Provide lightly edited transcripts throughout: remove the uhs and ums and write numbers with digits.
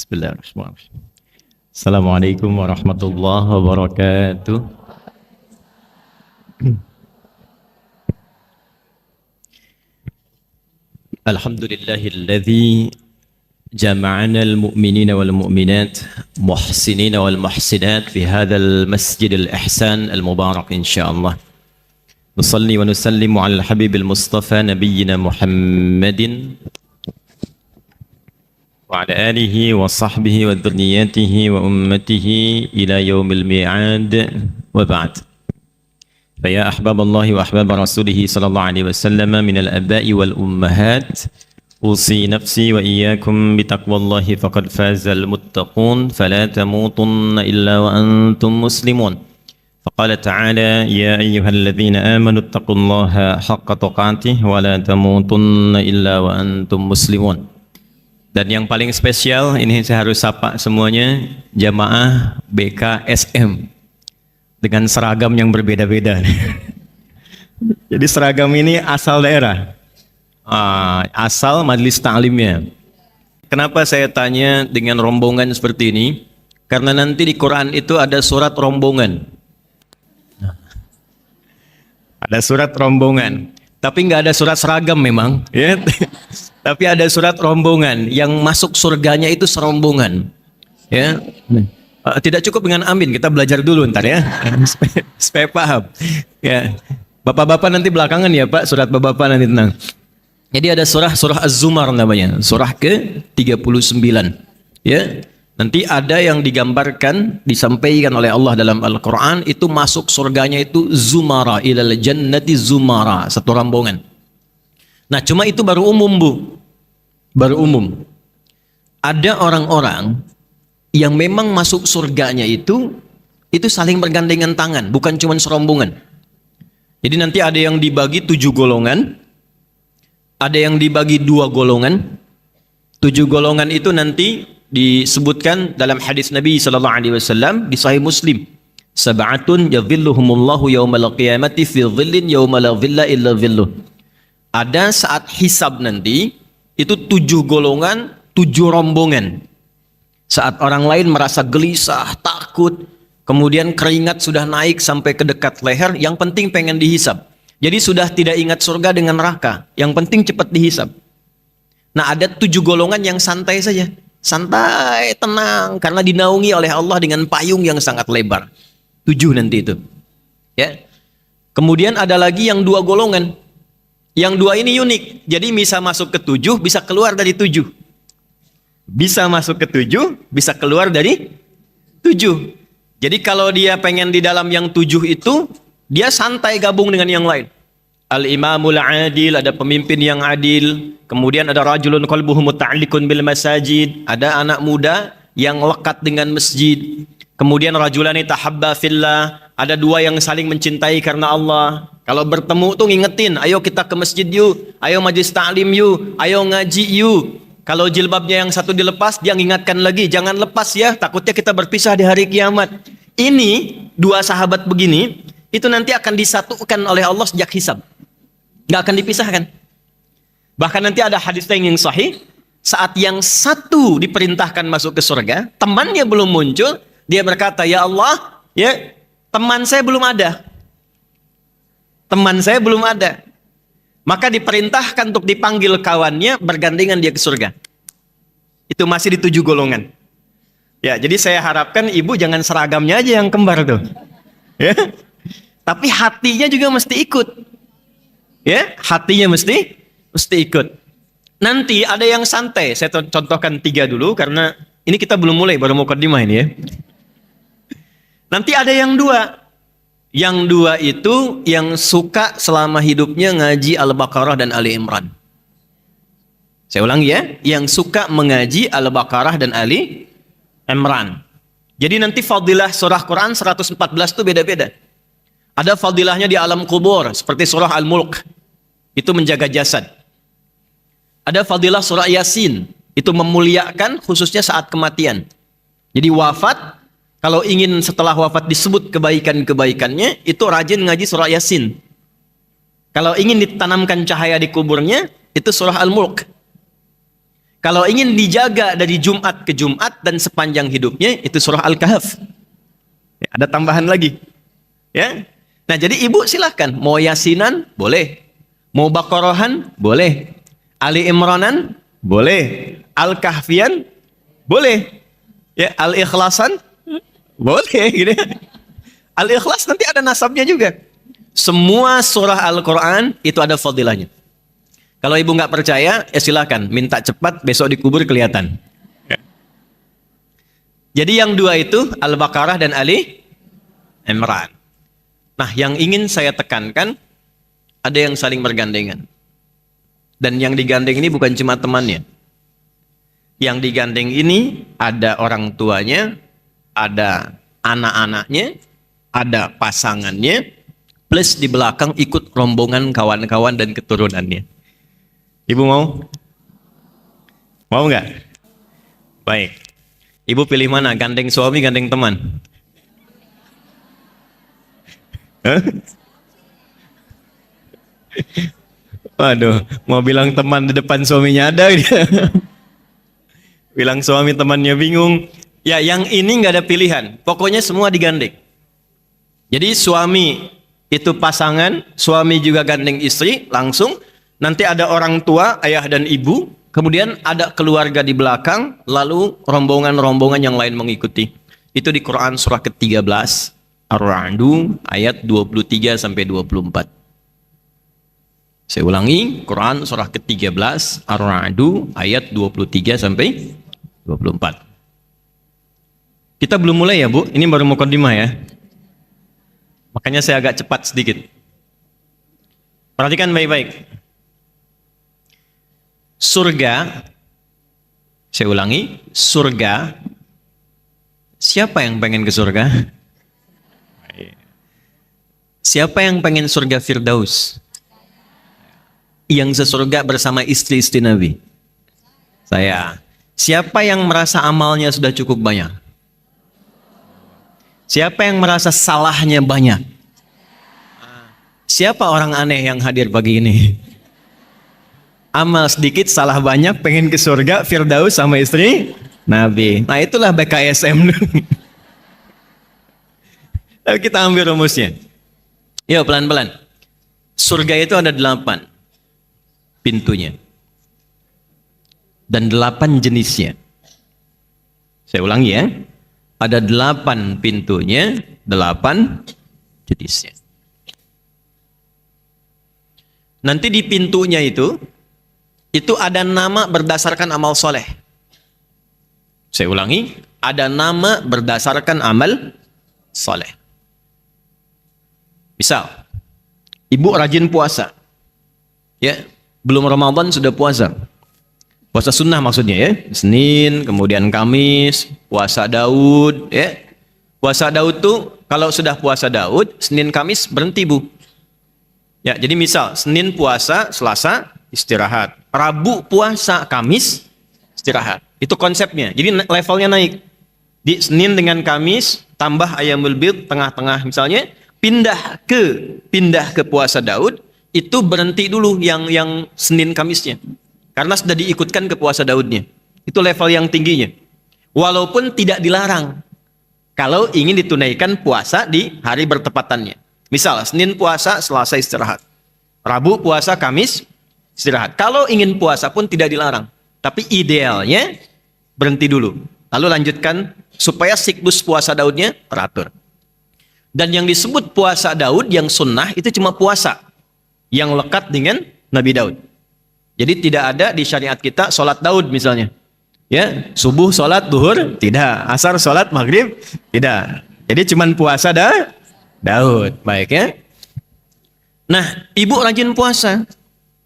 Bismillahirrahmanirrahim. Assalamualaikum warahmatullahi wabarakatuh. Alhamdulillahilladzi jama'ana al-mu'minina wal mu'minat muhsinina wal muhsinat fi hadzal masjidil ihsan al-mubarak insyaallah. Nusalli wa nusallimu 'alal habibil mustafa nabiyyina Muhammadin wa ala alihi wa sahbihi wa dhurriyyatihi wa ummatihi ila yaumil mi'ad wa ba'd. Faya ahbaballahi wa ahbab rasulihi sallallahu alaihi wasallam minal aba'i wal ummahat usi nafsi wa iyyakum bitaqwallahi faqad fazal muttaqun fala tamutunna illa wa antum muslimun. Faqala ta'ala ya ayyuhalladzina amanu ittaqullaha haqqa tuqatih wa la tamutunna illa wa antum muslimun. Dan yang paling spesial, ini saya harus sapa semuanya, jamaah BKSM dengan seragam yang berbeda-beda. Jadi seragam ini asal daerah, asal majelis ta'limnya. Kenapa saya tanya dengan rombongan seperti ini? Karena nanti di Quran itu ada surat rombongan. Ada surat rombongan, tapi nggak ada surat seragam memang, ya. Tapi ada surat rombongan yang masuk surganya itu serombongan, ya. Tidak cukup dengan amin, kita belajar dulu ntar ya, supaya paham. Ya, bapak-bapak nanti belakangan ya Pak, surat bapak-bapak nanti tenang. Jadi ada surah Az-Zumar namanya, surah ke-39. Ya, nanti ada yang digambarkan, disampaikan oleh Allah dalam Al-Quran itu masuk surganya itu Zumara, ilal jannati Zumara, satu rombongan. Nah cuma itu baru umum Bu, baru umum. Ada orang-orang yang memang masuk surganya itu saling bergandengan tangan, bukan cuma serombongan. Jadi nanti ada yang dibagi 7 golongan, ada yang dibagi 2 golongan. 7 golongan itu nanti disebutkan dalam hadis Nabi SAW di Sahih Muslim. Sab'atun yadhilluhumullahu yawmal qiyamati fi dhillin yawma la dhilla illa dhilluh. Ada saat hisab nanti, itu 7 golongan, 7 rombongan. Saat orang lain merasa gelisah, takut, kemudian keringat sudah naik sampai ke dekat leher, yang penting pengen dihisab. Jadi sudah tidak ingat surga dengan neraka, yang penting cepat dihisab. Nah ada 7 golongan yang santai saja. Santai, tenang, karena dinaungi oleh Allah dengan payung yang sangat lebar. 7 nanti itu. Ya. Kemudian ada lagi yang 2 golongan. Yang 2 ini unik, jadi bisa masuk ke 7, bisa keluar dari 7. Bisa masuk ke 7, bisa keluar dari 7. Jadi kalau dia pengen di dalam yang 7 itu, dia santai gabung dengan yang lain. Al-imamul adil, ada pemimpin yang adil. Kemudian ada rajulun qalbuhu muta'alliqun bil masajid, ada anak muda yang lekat dengan masjid. Kemudian rajulani tahabba fillah, ada 2 yang saling mencintai karena Allah. Kalau bertemu tuh ngingetin, ayo kita ke masjid yuk, ayo majlis ta'lim yuk, ayo ngaji yuk. Kalau jilbabnya yang satu dilepas, dia ngingatkan lagi, jangan lepas ya, takutnya kita berpisah di hari kiamat. Ini 2 sahabat begini, itu nanti akan disatukan oleh Allah sejak hisab. Nggak akan dipisahkan. Bahkan nanti ada hadis yang sahih, saat yang satu diperintahkan masuk ke surga, temannya belum muncul, dia berkata, ya Allah, ya teman saya belum ada. Teman saya belum ada. Maka diperintahkan untuk dipanggil kawannya, bergandengan dia ke surga. Itu masih di 7 golongan. Ya, jadi saya harapkan ibu jangan seragamnya aja yang kembar tuh. Ya. Tapi hatinya juga mesti ikut. Ya, hatinya mesti ikut. Nanti ada yang santai. Saya contohkan 3 dulu karena ini kita belum mulai, baru mukadimah ini ya. Nanti ada yang 2. Yang 2 itu yang suka selama hidupnya ngaji Al-Baqarah dan Ali Imran. Saya ulangi ya, yang suka mengaji Al-Baqarah dan Ali Imran. Jadi nanti fadilah surah Quran 114 itu beda-beda. Ada fadilahnya di alam kubur, seperti surah Al-Mulk, itu menjaga jasad. Ada fadilah surah Yasin, itu memuliakan khususnya saat kematian. Jadi wafat, kalau ingin setelah wafat disebut kebaikan-kebaikannya, itu rajin ngaji surah Yasin. Kalau ingin ditanamkan cahaya di kuburnya, itu surah Al-Mulk. Kalau ingin dijaga dari Jumat ke Jumat dan sepanjang hidupnya, itu surah Al-Kahf. Ya, ada tambahan lagi. Ya. Nah, jadi ibu silahkan. Mau Yasinan, boleh. Mau Baqarahan, boleh. Ali Imranan, boleh. Al-Kahfian, boleh. Ya, Al-Ikhlasan, boleh. Gitu. Al-Ikhlas nanti ada nasabnya juga. Semua surah Al-Quran itu ada fadilahnya. Kalau ibu nggak percaya, ya silahkan. Minta cepat, besok dikubur kelihatan. Jadi yang dua itu, Al-Baqarah dan Ali Imran. Nah, yang ingin saya tekankan, ada yang saling bergandengan. Dan yang digandeng ini bukan cuma temannya. Yang digandeng ini ada orang tuanya, ada anak-anaknya, ada pasangannya, plus di belakang ikut rombongan kawan-kawan dan keturunannya. Ibu mau? Mau nggak? Baik. Ibu pilih mana? Gandeng suami, gandeng teman? Waduh, mau bilang teman di depan suaminya ada dia. Bilang suami temannya bingung. Ya, yang ini nggak ada pilihan. Pokoknya semua digandeng. Jadi suami itu pasangan, suami juga gandeng istri, langsung. Nanti ada orang tua, ayah dan ibu, kemudian ada keluarga di belakang, lalu rombongan-rombongan yang lain mengikuti. Itu di Quran surah ke-13, Ar-Ra'du, ayat 23 sampai 24. Saya ulangi, Quran surah ke-13, Ar-Ra'du, ayat 23 sampai 24. Kita belum mulai ya, Bu. Ini baru mukadimah ya. Makanya saya agak cepat sedikit. Perhatikan baik-baik. Surga, saya ulangi, surga. Siapa yang pengen ke surga? Siapa yang pengen surga Firdaus? Yang sesurga bersama istri-istri Nabi? Saya. Siapa yang merasa amalnya sudah cukup banyak? Siapa yang merasa salahnya banyak? Siapa orang aneh yang hadir pagi ini? Amal sedikit, salah banyak, pengen ke surga, Firdaus sama istri Nabi. Nah, itulah BKSM. Lalu kita ambil rumusnya. Yuk, pelan-pelan. Surga itu ada 8 pintunya. Dan 8 jenisnya. Saya ulangi ya. Ada 8 pintunya, 8 jenisnya. Nanti di pintunya itu ada nama berdasarkan amal soleh. Saya ulangi, ada nama berdasarkan amal soleh. Misal, ibu rajin puasa. Ya, belum Ramadan sudah puasa. Puasa sunnah maksudnya ya. Senin, kemudian Kamis, puasa Daud. Ya. Puasa Daud tuh, kalau sudah puasa Daud, Senin Kamis berhenti, Bu. Ya, jadi misal, Senin puasa, Selasa istirahat. Rabu puasa, Kamis istirahat. Itu konsepnya. Jadi levelnya naik. Di Senin dengan Kamis tambah Ayyamul Bid tengah-tengah misalnya, pindah ke puasa Daud, itu berhenti dulu yang Senin Kamisnya. Karena sudah diikutkan ke puasa Daudnya. Itu level yang tingginya. Walaupun tidak dilarang kalau ingin ditunaikan puasa di hari bertepatannya. Misal Senin puasa, Selasa istirahat. Rabu puasa, Kamis istirahat. Kalau ingin puasa pun tidak dilarang. Tapi idealnya berhenti dulu. Lalu lanjutkan supaya siklus puasa Daudnya teratur. Dan yang disebut puasa Daud yang sunnah itu cuma puasa yang lekat dengan Nabi Daud. Jadi tidak ada di syariat kita sholat Daud misalnya. Ya, subuh sholat duhur tidak, asar sholat maghrib tidak. Jadi cuma puasa Daud. Baik ya. Nah, ibu rajin puasa.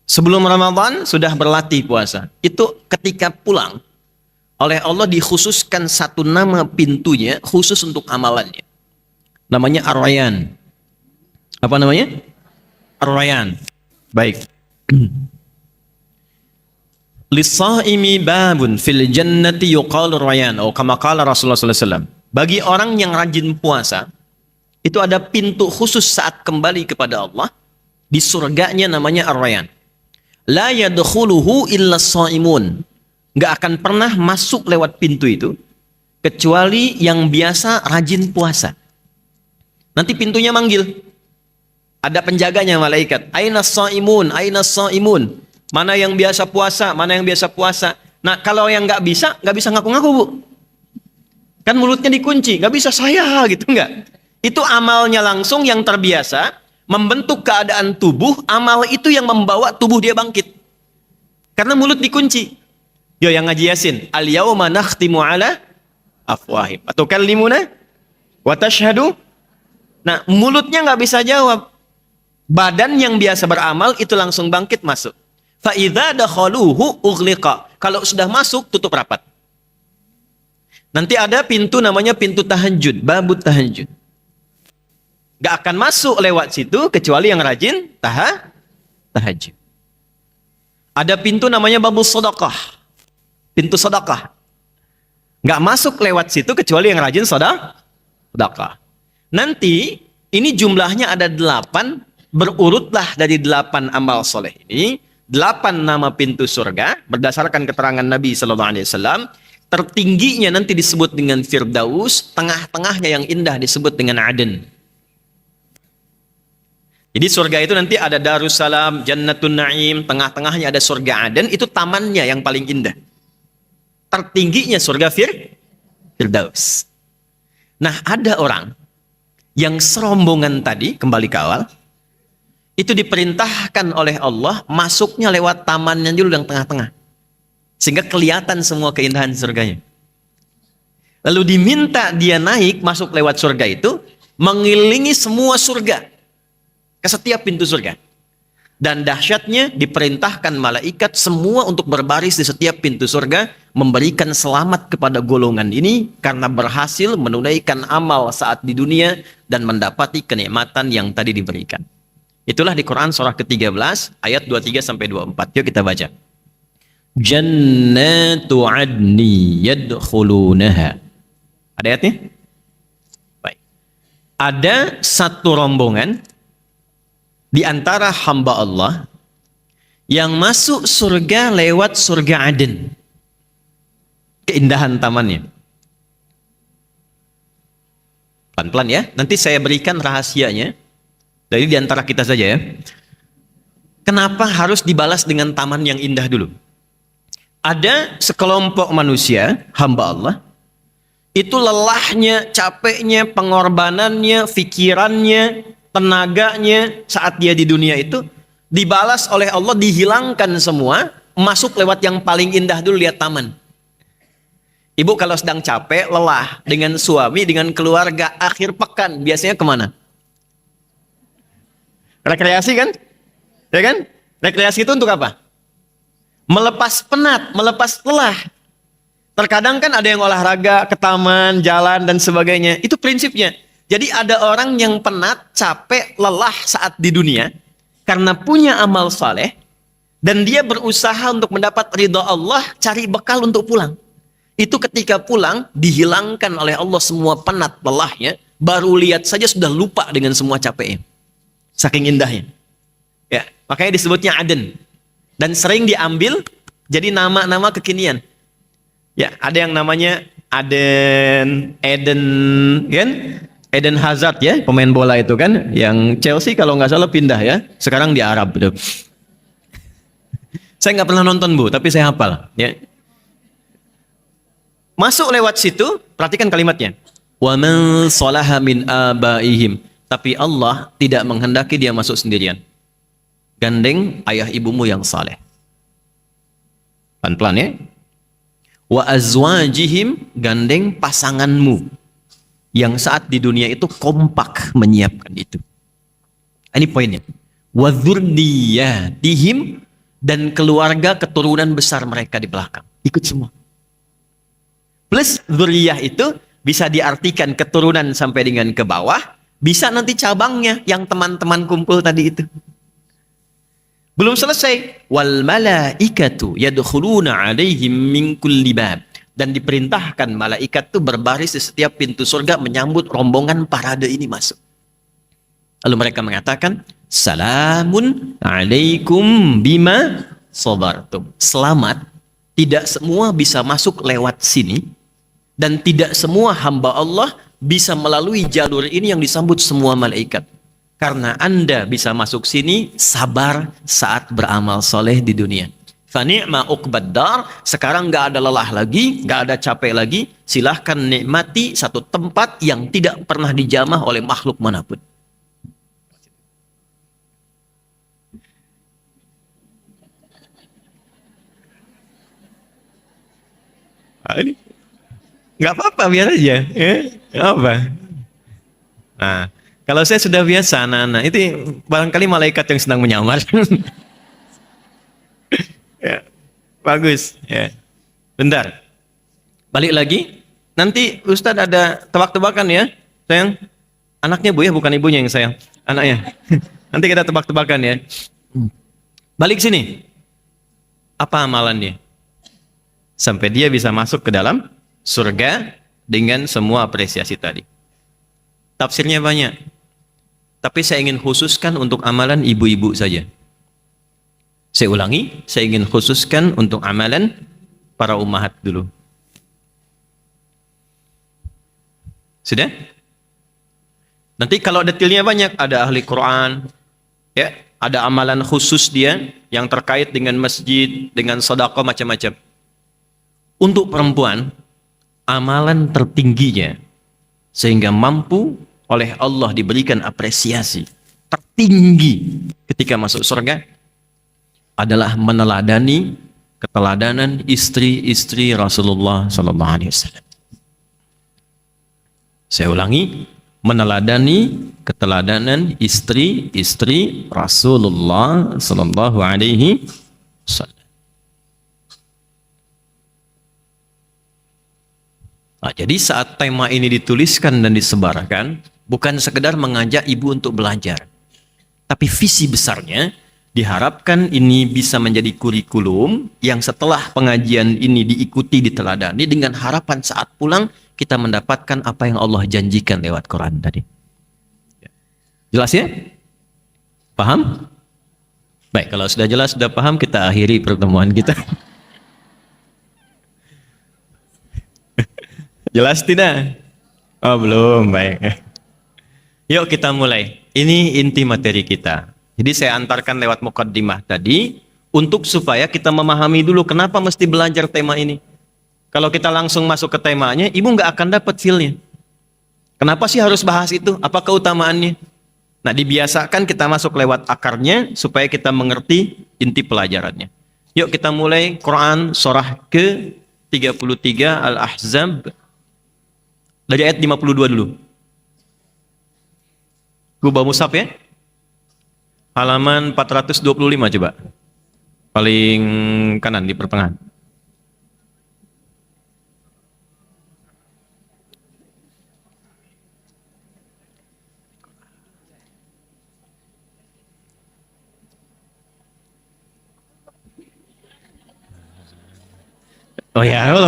Sebelum Ramadan sudah berlatih puasa. Itu ketika pulang, oleh Allah dikhususkan satu nama pintunya khusus untuk amalannya. Namanya Ar-Rayyan. Apa namanya? Ar-Rayyan. Baik. Lis-sha'imi babun fil jannati yuqalu Ar-Rayyan. Oh, kama qala Rasulullah sallallahu alaihi wasallam. Bagi orang yang rajin puasa, itu ada pintu khusus saat kembali kepada Allah. Di surganya namanya Ar-Rayyan. La yadkhuluhu illa sha'imun. nggak akan pernah masuk lewat pintu itu kecuali yang biasa rajin puasa. Nanti pintunya manggil. Ada penjaganya malaikat. Aina shaimun, aina shaimun. Mana yang biasa puasa, mana yang biasa puasa. Nah, kalau yang nggak bisa ngaku-ngaku, Bu. Kan mulutnya dikunci, nggak bisa saya gitu, nggak. Itu amalnya langsung yang terbiasa, membentuk keadaan tubuh, amal itu yang membawa tubuh dia bangkit. Karena mulut dikunci. Yo yang ngaji Yasin, al-yauma nakhtimu ala afwahim. Atau kallimuna wa tashhadu. Nah, mulutnya nggak bisa jawab. Badan yang biasa beramal itu langsung bangkit masuk. Fa idza dakhaluhu ughliqa. Kalau sudah masuk tutup rapat. Nanti ada pintu namanya pintu tahajud, babut tahajud. Gak akan masuk lewat situ kecuali yang rajin tahajud. Ada pintu namanya babus sedekah. Pintu sedekah. Gak masuk lewat situ kecuali yang rajin sedekah. Nanti ini jumlahnya ada 8, berurutlah dari 8 amal soleh ini, 8 nama pintu surga berdasarkan keterangan Nabi Sallallahu Alaihi Wasallam. Tertingginya nanti disebut dengan Firdaus, tengah-tengahnya yang indah disebut dengan Aden. Jadi surga itu nanti ada Darussalam, Jannatun Naim, tengah-tengahnya ada surga Aden, itu tamannya yang paling indah. Tertingginya surga Firdaus. Nah, ada orang yang serombongan tadi, kembali ke awal, itu diperintahkan oleh Allah masuknya lewat tamannya dulu yang tengah-tengah. Sehingga kelihatan semua keindahan surganya. Lalu diminta dia naik masuk lewat surga itu, mengelilingi semua surga. Ke setiap pintu surga. Dan dahsyatnya diperintahkan malaikat semua untuk berbaris di setiap pintu surga, memberikan selamat kepada golongan ini karena berhasil menunaikan amal saat di dunia dan mendapati kenikmatan yang tadi diberikan. Itulah di Quran surah ke-13 ayat 23 sampai 24. Yuk kita baca. Jannatu adni yadkhulunaha. Ada ayatnya? Baik. Ada satu rombongan di antara hamba Allah yang masuk surga lewat surga Aden. Keindahan tamannya. Pelan-pelan ya. Nanti saya berikan rahasianya. Dari di antara kita saja ya. Kenapa harus dibalas dengan taman yang indah dulu? Ada sekelompok manusia, hamba Allah, itu lelahnya, capeknya, pengorbanannya, pikirannya, tenaganya saat dia di dunia itu dibalas oleh Allah, dihilangkan semua, masuk lewat yang paling indah dulu, lihat taman. Ibu kalau sedang capek, lelah dengan suami, dengan keluarga, akhir pekan, biasanya kemana? Rekreasi kan? Ya kan? Rekreasi itu untuk apa? Melepas penat, melepas lelah. Terkadang kan ada yang olahraga, ke taman, jalan, dan sebagainya. Itu prinsipnya. Jadi ada orang yang penat, capek, lelah saat di dunia, karena punya amal saleh, dan dia berusaha untuk mendapat ridha Allah, cari bekal untuk pulang. Itu ketika pulang, dihilangkan oleh Allah semua penat, lelahnya, baru lihat saja sudah lupa dengan semua capeknya. Saking indahnya. Ya, makanya disebutnya Aden. Dan sering diambil jadi nama-nama kekinian. Ya, ada yang namanya Eden, kan? Eden Hazard ya, pemain bola itu kan, yang Chelsea kalau nggak salah pindah ya. Sekarang di Arab. Saya nggak pernah nonton Bu, tapi saya hafal. Ya. Masuk lewat situ, perhatikan kalimatnya. Wa man salaha min abaihim. Tapi Allah tidak menghendaki dia masuk sendirian. Gandeng ayah ibumu yang saleh. Pelan-pelan ya. Wa azwajihim, gandeng pasanganmu yang saat di dunia itu kompak menyiapkan itu. Ini poinnya. Wa dzurriyyatihim, dan keluarga keturunan besar mereka di belakang. Ikut semua. Plus dzurriyyah itu bisa diartikan keturunan sampai dengan ke bawah, bisa nanti cabangnya yang teman-teman kumpul tadi itu. Belum selesai. Wal malaikatu yadkhuluna 'alaihim min kulli bab. Dan diperintahkan malaikat itu berbaris di setiap pintu surga menyambut rombongan parade ini masuk. Lalu mereka mengatakan, "Salamun 'alaikum bima sabartum." Selamat tidak semua bisa masuk lewat sini, dan tidak semua hamba Allah bisa melalui jalur ini yang disambut semua malaikat. Karena Anda bisa masuk sini, sabar saat beramal soleh di dunia. Fani'ma uqbad dar, sekarang nggak ada lelah lagi, nggak ada capek lagi. Silahkan nikmati satu tempat yang tidak pernah dijamah oleh makhluk manapun. Ini nggak apa-apa, biar aja. Nggak apa. Nah, kalau saya sudah biasa, anak-anak itu barangkali malaikat yang sedang menyamar. Ya, bagus. Ya. Bentar. Balik lagi. Nanti Ustadz ada tebak-tebakan ya, sayang. Anaknya Bu ya, bukan ibunya yang sayang. Anaknya. Nanti kita tebak-tebakan ya. Balik sini. Apa amalannya? Sampai dia bisa masuk ke dalam surga dengan semua apresiasi tadi. Tafsirnya banyak. Tapi saya ingin khususkan untuk amalan ibu-ibu saja. Saya ulangi, saya ingin khususkan untuk amalan para ummahat dulu. Sudah? Nanti kalau detailnya banyak, ada ahli Quran, ya, ada amalan khusus dia yang terkait dengan masjid, dengan sedekah macam-macam. Untuk perempuan, amalan tertingginya sehingga mampu oleh Allah diberikan apresiasi tertinggi ketika masuk surga adalah meneladani keteladanan istri-istri Rasulullah sallallahu alaihi wasallam. Saya ulangi, meneladani keteladanan istri-istri Rasulullah sallallahu alaihi wasallam. Nah, jadi saat tema ini dituliskan dan disebarkan, bukan sekedar mengajak ibu untuk belajar, tapi visi besarnya diharapkan ini bisa menjadi kurikulum yang setelah pengajian ini diikuti, diteladani, dengan harapan saat pulang kita mendapatkan apa yang Allah janjikan lewat Quran tadi. Jelas ya? Paham? Baik, kalau sudah jelas, sudah paham, kita akhiri pertemuan kita. Jelas tidak? Oh belum, baik. Yuk kita mulai. Ini inti materi kita. Jadi saya antarkan lewat muqaddimah tadi untuk supaya kita memahami dulu kenapa mesti belajar tema ini. Kalau kita langsung masuk ke temanya, ibu nggak akan dapat feel-nya. Kenapa sih harus bahas itu? Apa keutamaannya? Nah, dibiasakan kita masuk lewat akarnya supaya kita mengerti inti pelajarannya. Yuk kita mulai Quran surah ke-33 Al-Ahzab. Dari ayat 52 dulu. Gue bawa mushaf ya. Halaman 425 coba. Paling kanan di pertengahan. Oh ya, oh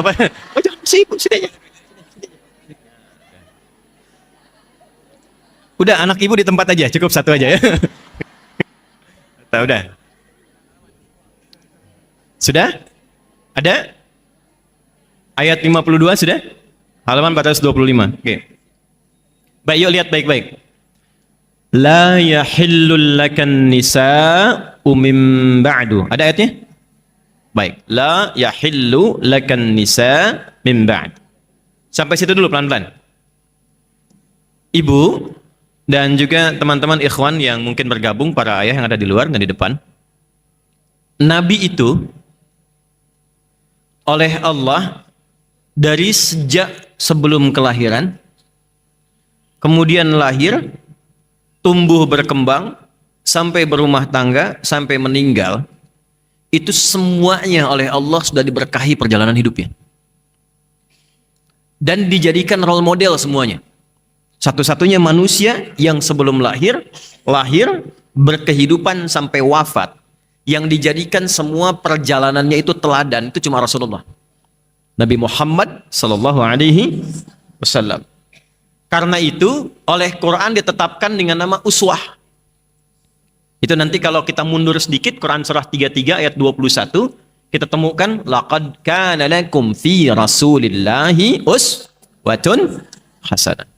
jangan sibuk sini aja. Udah, anak ibu di tempat aja, cukup satu aja ya. Udah. Sudah? Ada? Ayat 52 sudah? Halaman 425. Oke. Baik, yuk lihat baik-baik. La yahillul lakan nisa'u min ba'du. Ada ayatnya? Baik. La yahillu lakan nisa' min ba'd. Sampai situ dulu pelan-pelan. Ibu dan juga teman-teman ikhwan yang mungkin bergabung, para ayah yang ada di luar dan di depan. Nabi itu oleh Allah dari sejak sebelum kelahiran, kemudian lahir, tumbuh berkembang, sampai berumah tangga, sampai meninggal, itu semuanya oleh Allah sudah diberkahi perjalanan hidupnya. Dan dijadikan role model semuanya. Satu-satunya manusia yang sebelum lahir, berkehidupan sampai wafat, yang dijadikan semua perjalanannya itu teladan, itu cuma Rasulullah. Nabi Muhammad sallallahu alaihi wasallam. Karena itu, oleh Quran ditetapkan dengan nama uswah. Itu nanti kalau kita mundur sedikit, Quran surah 33 ayat 21, kita temukan laqad kana lakum fi rasulillahi uswatun hasanah.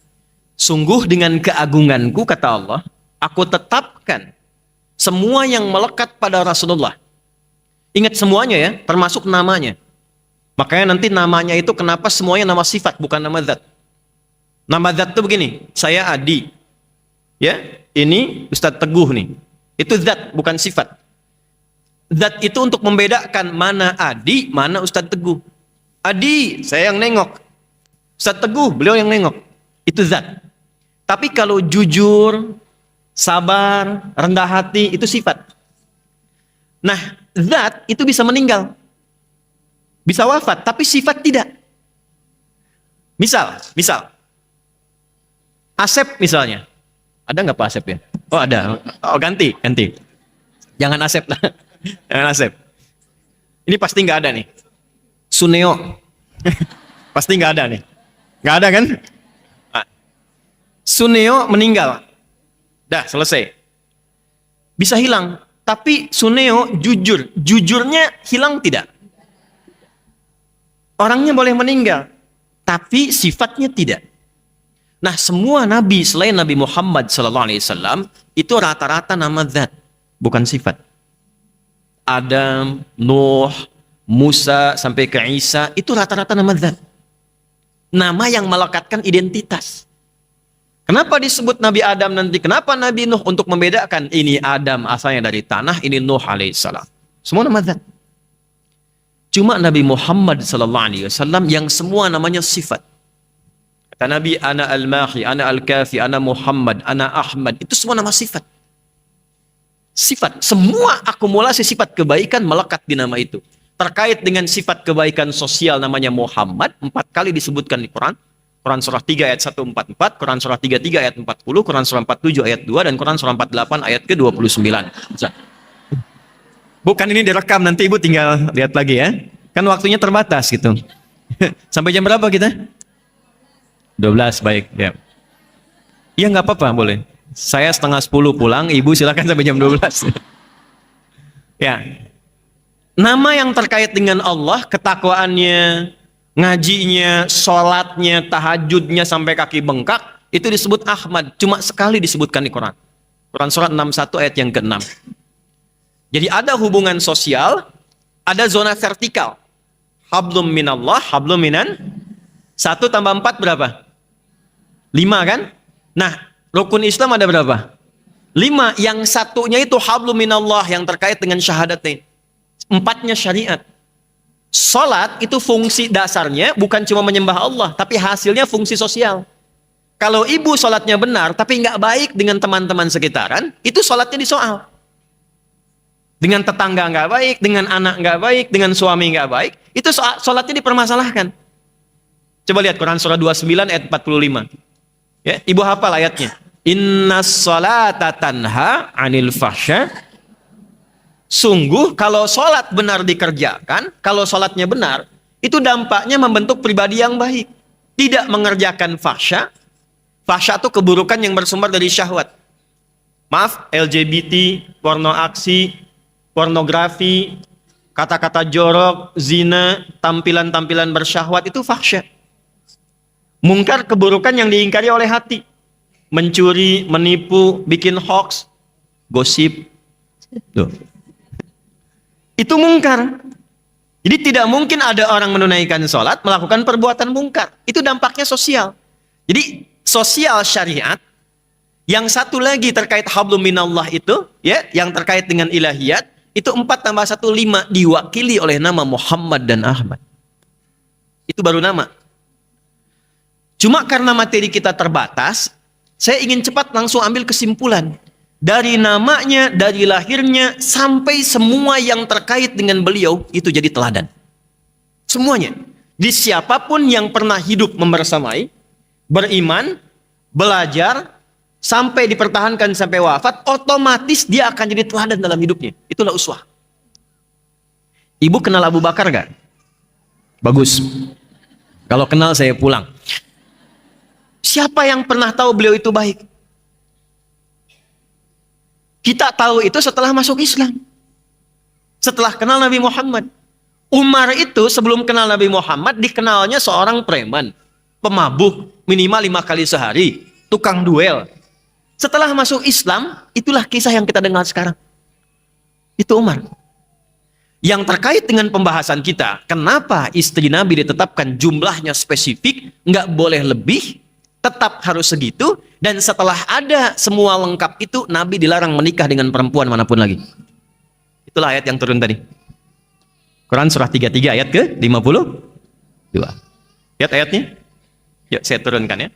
Sungguh dengan keagunganku, kata Allah, aku tetapkan semua yang melekat pada Rasulullah. Ingat semuanya ya, termasuk namanya. Makanya nanti namanya itu kenapa semuanya nama sifat, bukan nama zat. Nama zat itu begini, saya Adi. Ya, ini Ustadz Teguh nih. Itu zat, bukan sifat. Zat itu untuk membedakan mana Adi, mana Ustadz Teguh. Adi, saya yang nengok. Ustadz Teguh, beliau yang nengok. Itu zat. Tapi kalau jujur, sabar, rendah hati, itu sifat. Nah, zat itu bisa meninggal. Bisa wafat, tapi sifat tidak. Misal. Asep misalnya. Ada nggak Pak Asep ya? Oh ada. Oh ganti. Jangan Asep lah. Jangan Asep. Ini pasti nggak ada nih. Suneo. Pasti nggak ada nih. Nggak ada kan? Nah. Suneo meninggal. Dah selesai. Bisa hilang. Tapi Suneo jujur. Jujurnya hilang tidak? Orangnya boleh meninggal, tapi sifatnya tidak. Nah, semua nabi selain Nabi Muhammad SAW itu rata-rata nama zat, bukan sifat. Adam, Nuh, Musa sampai ke Isa itu rata-rata nama zat. Nama yang melekatkan identitas. Kenapa disebut Nabi Adam nanti? Kenapa Nabi Nuh? Untuk membedakan ini Adam asalnya dari tanah, ini Nuh alaihissalam. Semua nama zat. Cuma Nabi Muhammad SAW yang semua namanya sifat. Kata Nabi, ana al-mahi, ana al-kafi, ana Muhammad, ana Ahmad. Itu semua nama sifat. Sifat. Semua akumulasi sifat kebaikan melekat di nama itu. Terkait dengan sifat kebaikan sosial namanya Muhammad, 4 kali disebutkan di Quran. Quran surah 3 ayat 144, Quran surah 33 ayat 40, Quran surah 47 ayat 2, dan Quran surah 48 ayat ke-29. Bukan ini direkam, nanti ibu tinggal lihat lagi ya. Kan waktunya terbatas gitu. Sampai jam berapa kita? 12, baik. Ya, ya nggak apa-apa, boleh. Saya setengah 10 pulang, ibu silakan sampai jam 12. Ya. Nama yang terkait dengan Allah, ketakwaannya, ngajinya, sholatnya, tahajudnya sampai kaki bengkak, itu disebut Ahmad. Cuma sekali disebutkan di Quran. Quran surah 61 ayat yang ke-6. Jadi ada hubungan sosial, ada zona vertikal. Hablum minallah, hablum minan. 1 tambah 4 berapa? 5 kan? Nah, rukun Islam ada berapa? 5. Yang satunya itu hablum minallah yang terkait dengan syahadatain. 4-nya syariat. Salat itu fungsi dasarnya bukan cuma menyembah Allah, tapi hasilnya fungsi sosial. Kalau ibu salatnya benar, tapi nggak baik dengan teman-teman sekitaran, itu salatnya disoal. Dengan tetangga nggak baik, dengan anak nggak baik, dengan suami nggak baik, itu sholatnya dipermasalahkan. Coba lihat Quran surah 29 ayat 45. Ya, ibu hafal ayatnya. Innas sholata tanha anil fahsya. Sungguh kalau sholat benar dikerjakan, kalau sholatnya benar, itu dampaknya membentuk pribadi yang baik. Tidak mengerjakan fahsya. Fahsya itu keburukan yang bersumber dari syahwat. Maaf, LGBT, porno aksi, pornografi, kata-kata jorok, zina, tampilan-tampilan bersyahwat itu fahsya. Mungkar keburukan yang diingkari oleh hati. Mencuri, menipu, bikin hoax, gosip. Tuh. Itu mungkar. Jadi tidak mungkin ada orang menunaikan sholat melakukan perbuatan mungkar. Itu dampaknya sosial. Jadi sosial syariat. Yang satu lagi terkait hablum minallah itu, ya, yang terkait dengan ilahiyat. Itu 4 tambah 1, 5 diwakili oleh nama Muhammad dan Ahmad. Itu baru nama. Cuma karena materi kita terbatas, saya ingin cepat langsung ambil kesimpulan. Dari namanya, dari lahirnya, sampai semua yang terkait dengan beliau, itu jadi teladan. Semuanya. Di siapapun yang pernah hidup membersamai, beriman, belajar, sampai dipertahankan sampai wafat, otomatis dia akan jadi teladan dalam hidupnya. Itulah uswah. Ibu kenal Abu Bakar gak? Bagus. Kalau kenal saya pulang. Siapa yang pernah tahu beliau itu baik? Kita tahu itu setelah masuk Islam. Setelah kenal Nabi Muhammad. Umar itu sebelum kenal Nabi Muhammad dikenalnya seorang preman, pemabuk, minimal 5 kali sehari, tukang duel. Setelah masuk Islam, itulah kisah yang kita dengar sekarang. Itu Umar. Yang terkait dengan pembahasan kita, kenapa istri Nabi ditetapkan jumlahnya spesifik, nggak boleh lebih, tetap harus segitu, dan setelah ada semua lengkap itu, Nabi dilarang menikah dengan perempuan manapun lagi. Itulah ayat yang turun tadi. Quran surah 33 ayat ke-52. Lihat ayatnya. Yuk saya turunkan ya.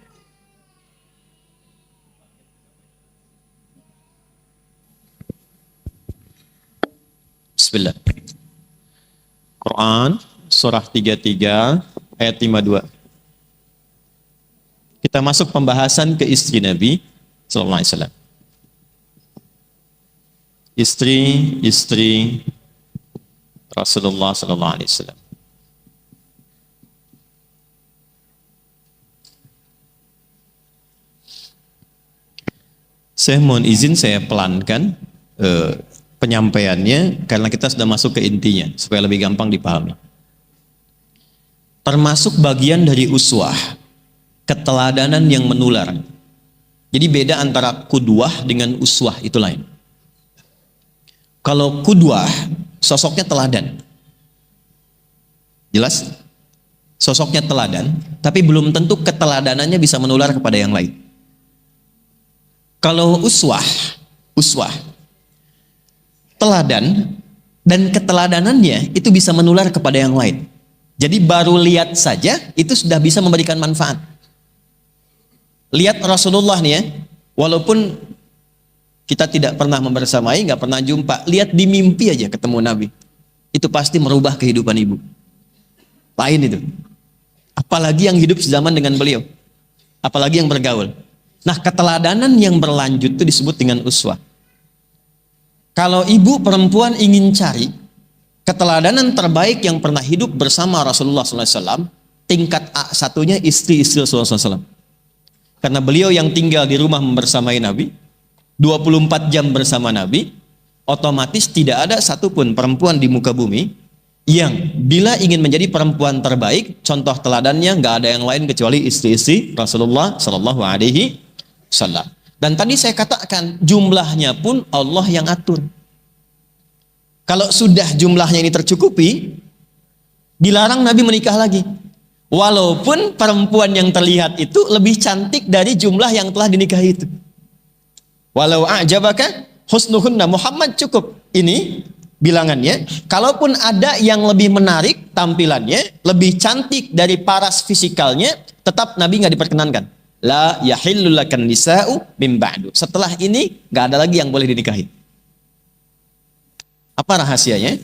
Bismillah. Quran surah 33 ayat 52. Kita masuk pembahasan ke istri Nabi sallallahu alaihi wasallam. Istri Rasulullah sallallahu alaihi wasallam. Saya mohon izin saya pelankan penyampaiannya karena kita sudah masuk ke intinya supaya lebih gampang dipahami. Termasuk bagian dari uswah, keteladanan yang menular. Jadi beda antara kudwah dengan uswah itu lain. Kalau kudwah sosoknya teladan. Jelas? Sosoknya teladan, tapi belum tentu keteladanannya bisa menular kepada yang lain. Kalau uswah, teladan dan keteladanannya itu bisa menular kepada yang lain. Jadi baru lihat saja itu sudah bisa memberikan manfaat. Lihat Rasulullah nih ya, walaupun kita tidak pernah membersamai, nggak pernah jumpa, lihat di mimpi aja ketemu Nabi. Itu pasti merubah kehidupan ibu. Lain itu. Apalagi yang hidup sezaman dengan beliau. Apalagi yang bergaul. Nah, keteladanan yang berlanjut itu disebut dengan uswah. Kalau ibu perempuan ingin cari keteladanan terbaik yang pernah hidup bersama Rasulullah SAW, tingkat A1-nya istri-istri Rasulullah SAW. Karena beliau yang tinggal di rumah membersamai Nabi, 24 jam bersama Nabi, otomatis tidak ada satupun perempuan di muka bumi yang bila ingin menjadi perempuan terbaik, contoh teladannya nggak ada yang lain kecuali istri-istri Rasulullah Shallallahu Alaihi Wasallam. Dan tadi saya katakan jumlahnya pun Allah yang atur. Kalau sudah jumlahnya ini tercukupi, dilarang Nabi menikah lagi. Walaupun perempuan yang terlihat itu lebih cantik dari jumlah yang telah dinikahi itu. Walau a'jabaka husnuhunna, Muhammad cukup ini bilangannya. Kalaupun ada yang lebih menarik tampilannya, lebih cantik dari paras fisikalnya, tetap Nabi nggak diperkenankan. La yahillu lakan nisa'u min ba'du. Setelah ini nggak ada lagi yang boleh dinikahi. Apa rahasianya?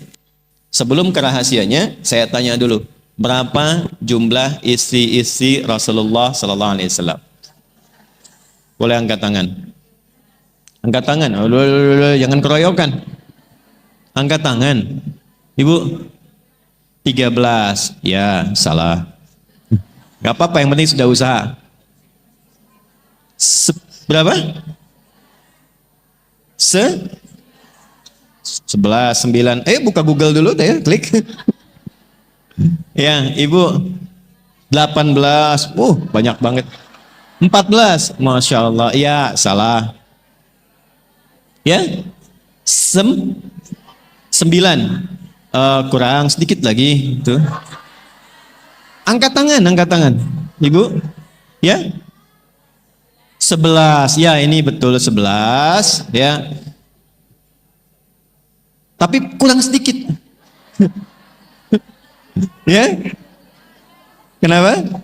Sebelum ke rahasianya, saya tanya dulu, berapa jumlah istri-istri Rasulullah Sallallahu Alaihi Wasallam? Boleh angkat tangan. Angkat tangan, jangan keroyokan. Angkat tangan. Ibu, 13. Ya, salah. Gak apa-apa, yang penting sudah usaha. Berapa? 11, 9. Buka Google dulu deh, klik. Ya, ibu 18. Banyak banget. 14. Masya Allah. Ya, salah. Ya, 9. Kurang sedikit lagi itu. Angkat tangan, ibu. Ya, 11. Ya, ini betul 11. Ya, tapi kurang sedikit. Ya, kenapa?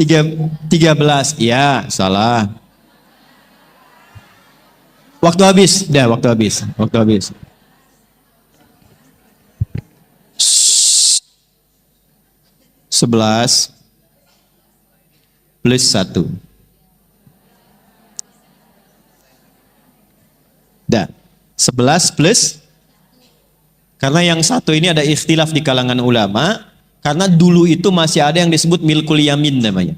13. Ya, salah. Waktu habis. 11 plus 1. Dah. 11 plus, karena yang satu ini ada ikhtilaf di kalangan ulama, karena dulu itu masih ada yang disebut milkul yamin namanya.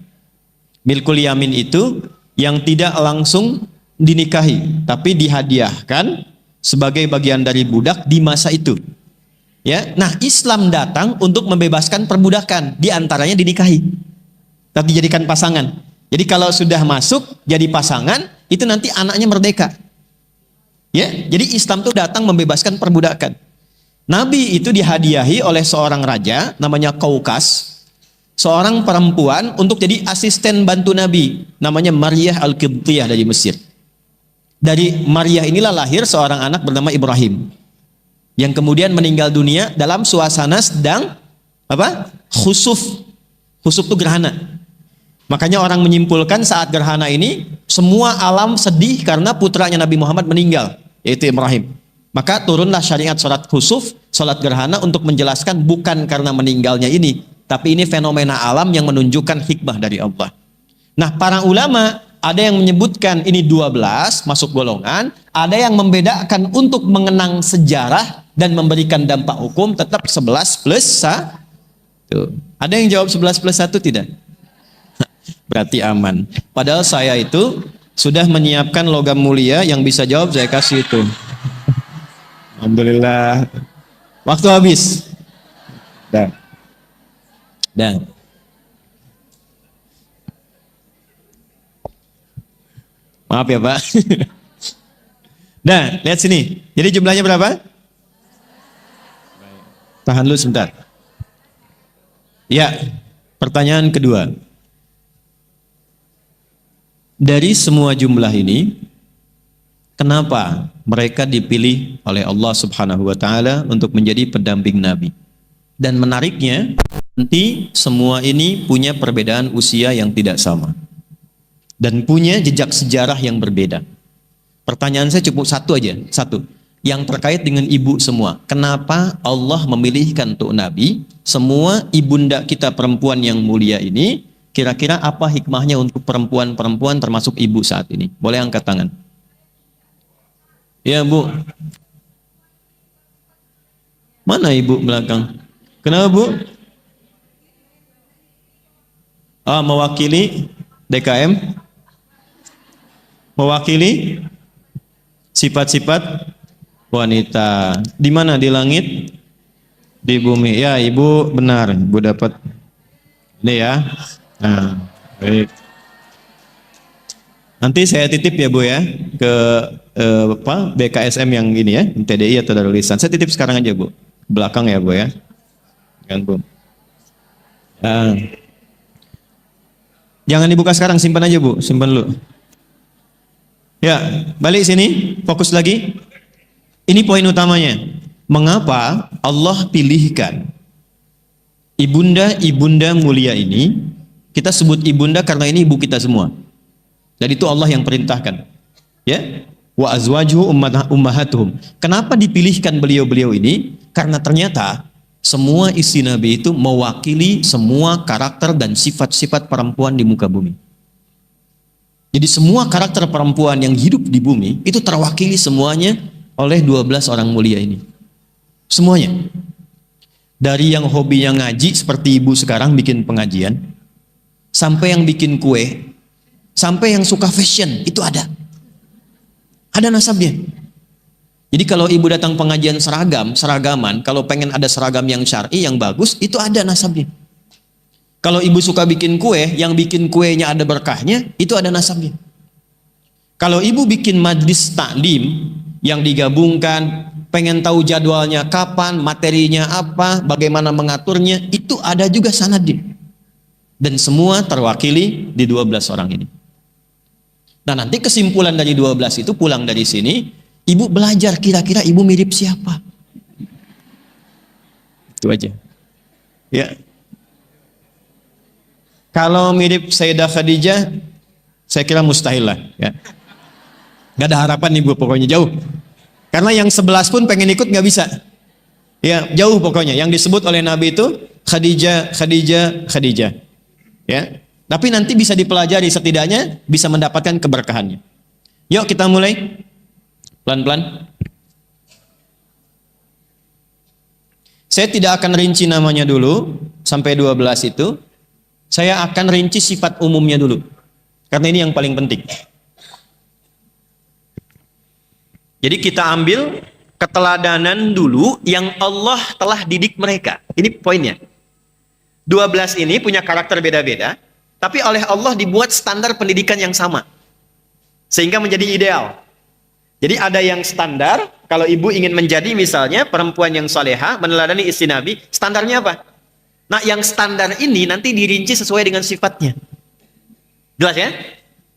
Milkul yamin itu yang tidak langsung dinikahi, tapi dihadiahkan sebagai bagian dari budak di masa itu. Ya, nah Islam datang untuk membebaskan perbudakan, di antaranya dinikahi, tapi dijadikan pasangan. Jadi kalau sudah masuk jadi pasangan, itu nanti anaknya merdeka. Ya, jadi Islam itu datang membebaskan perbudakan. Nabi itu dihadiahi oleh seorang raja namanya Kaukas, seorang perempuan untuk jadi asisten bantu Nabi, namanya Maryah Al-Qibtiyah dari Mesir. Dari Maryah inilah lahir seorang anak bernama Ibrahim, yang kemudian meninggal dunia dalam suasana sedang apa? Khusuf. Khusuf itu gerhana. Makanya orang menyimpulkan saat gerhana ini semua alam sedih karena putranya Nabi Muhammad meninggal, yaitu Ibrahim. Maka turunlah syariat sholat khusuf, sholat gerhana untuk menjelaskan bukan karena meninggalnya ini, tapi ini fenomena alam yang menunjukkan hikmah dari Allah. Nah, para ulama ada yang menyebutkan ini 12 masuk golongan, ada yang membedakan untuk mengenang sejarah dan memberikan dampak hukum tetap 11 plus 1. Ada yang jawab 11 plus 1 tidak? Berarti aman. Padahal saya itu sudah menyiapkan logam mulia yang bisa jawab, saya kasih itu. Alhamdulillah. Waktu habis. Dan maaf ya Pak. Nah, lihat sini. Jadi jumlahnya berapa? Tahan dulu sebentar. Ya, pertanyaan kedua. Dari semua jumlah ini, kenapa mereka dipilih oleh Allah Subhanahu wa taala untuk menjadi pendamping Nabi? Dan menariknya, nanti semua ini punya perbedaan usia yang tidak sama dan punya jejak sejarah yang berbeda. Pertanyaan saya cukup satu aja, satu. Yang terkait dengan ibu semua. Kenapa Allah memilihkan untuk Nabi, semua ibunda kita perempuan yang mulia ini, kira-kira apa hikmahnya untuk perempuan-perempuan termasuk ibu saat ini? Boleh angkat tangan. Ya Bu. Mana ibu belakang? Kenapa Bu? Mewakili DKM? Mewakili sifat-sifat wanita. Di mana? Di langit? Di bumi. Ya, Ibu benar. Ibu dapat ini ya. Nah, baik. Nanti saya titip ya Bu ya ke BKSM yang ini ya, TDI atau Darul Ihsan. Saya titip sekarang aja Bu. Belakang ya Bu ya. Kan Bu. Nah. Jangan dibuka sekarang, simpan aja Bu, simpan dulu. Ya, balik sini, fokus lagi. Ini poin utamanya. Mengapa Allah pilihkan ibunda-ibunda mulia ini? Kita sebut ibunda karena ini ibu kita semua. Dan itu Allah yang perintahkan. Ya, wa azwajuhu ummahatuhum. Kenapa dipilihkan beliau-beliau ini? Karena ternyata semua istri Nabi itu mewakili semua karakter dan sifat-sifat perempuan di muka bumi. Jadi semua karakter perempuan yang hidup di bumi itu terwakili semuanya oleh 12 orang mulia ini. Semuanya. Dari yang hobinya ngaji seperti ibu sekarang bikin pengajian, sampai yang bikin kue, sampai yang suka fashion, itu ada. Ada nasabnya. Jadi kalau ibu datang pengajian seragaman, kalau pengen ada seragam yang syar'i, yang bagus, itu ada nasabnya. Kalau ibu suka bikin kue, yang bikin kuenya ada berkahnya, itu ada nasabnya. Kalau ibu bikin majlis taklim, yang digabungkan, pengen tahu jadwalnya kapan, materinya apa, bagaimana mengaturnya, itu ada juga sanadnya. Dan semua terwakili di 12 orang ini. Nah, nanti kesimpulan dari 12 itu pulang dari sini, ibu belajar kira-kira ibu mirip siapa. Itu aja. Ya. Kalau mirip Sayyidah Khadijah, saya kira mustahil lah. Ya. Gak ada harapan ibu, pokoknya jauh. Karena yang 11 pun pengen ikut gak bisa. Ya, jauh pokoknya. Yang disebut oleh Nabi itu Khadijah, Khadijah, Khadijah. Ya. Tapi nanti bisa dipelajari, setidaknya bisa mendapatkan keberkahannya. Yuk kita mulai. Pelan-pelan. Saya tidak akan rinci namanya dulu, sampai 12 itu. Saya akan rinci sifat umumnya dulu. Karena ini yang paling penting. Jadi kita ambil keteladanan dulu yang Allah telah didik mereka. Ini poinnya. 12 ini punya karakter beda-beda, tapi oleh Allah dibuat standar pendidikan yang sama. Sehingga menjadi ideal. Jadi ada yang standar, kalau ibu ingin menjadi misalnya perempuan yang salehah, meneladani istri Nabi, standarnya apa? Nah, yang standar ini nanti dirinci sesuai dengan sifatnya. Jelas ya?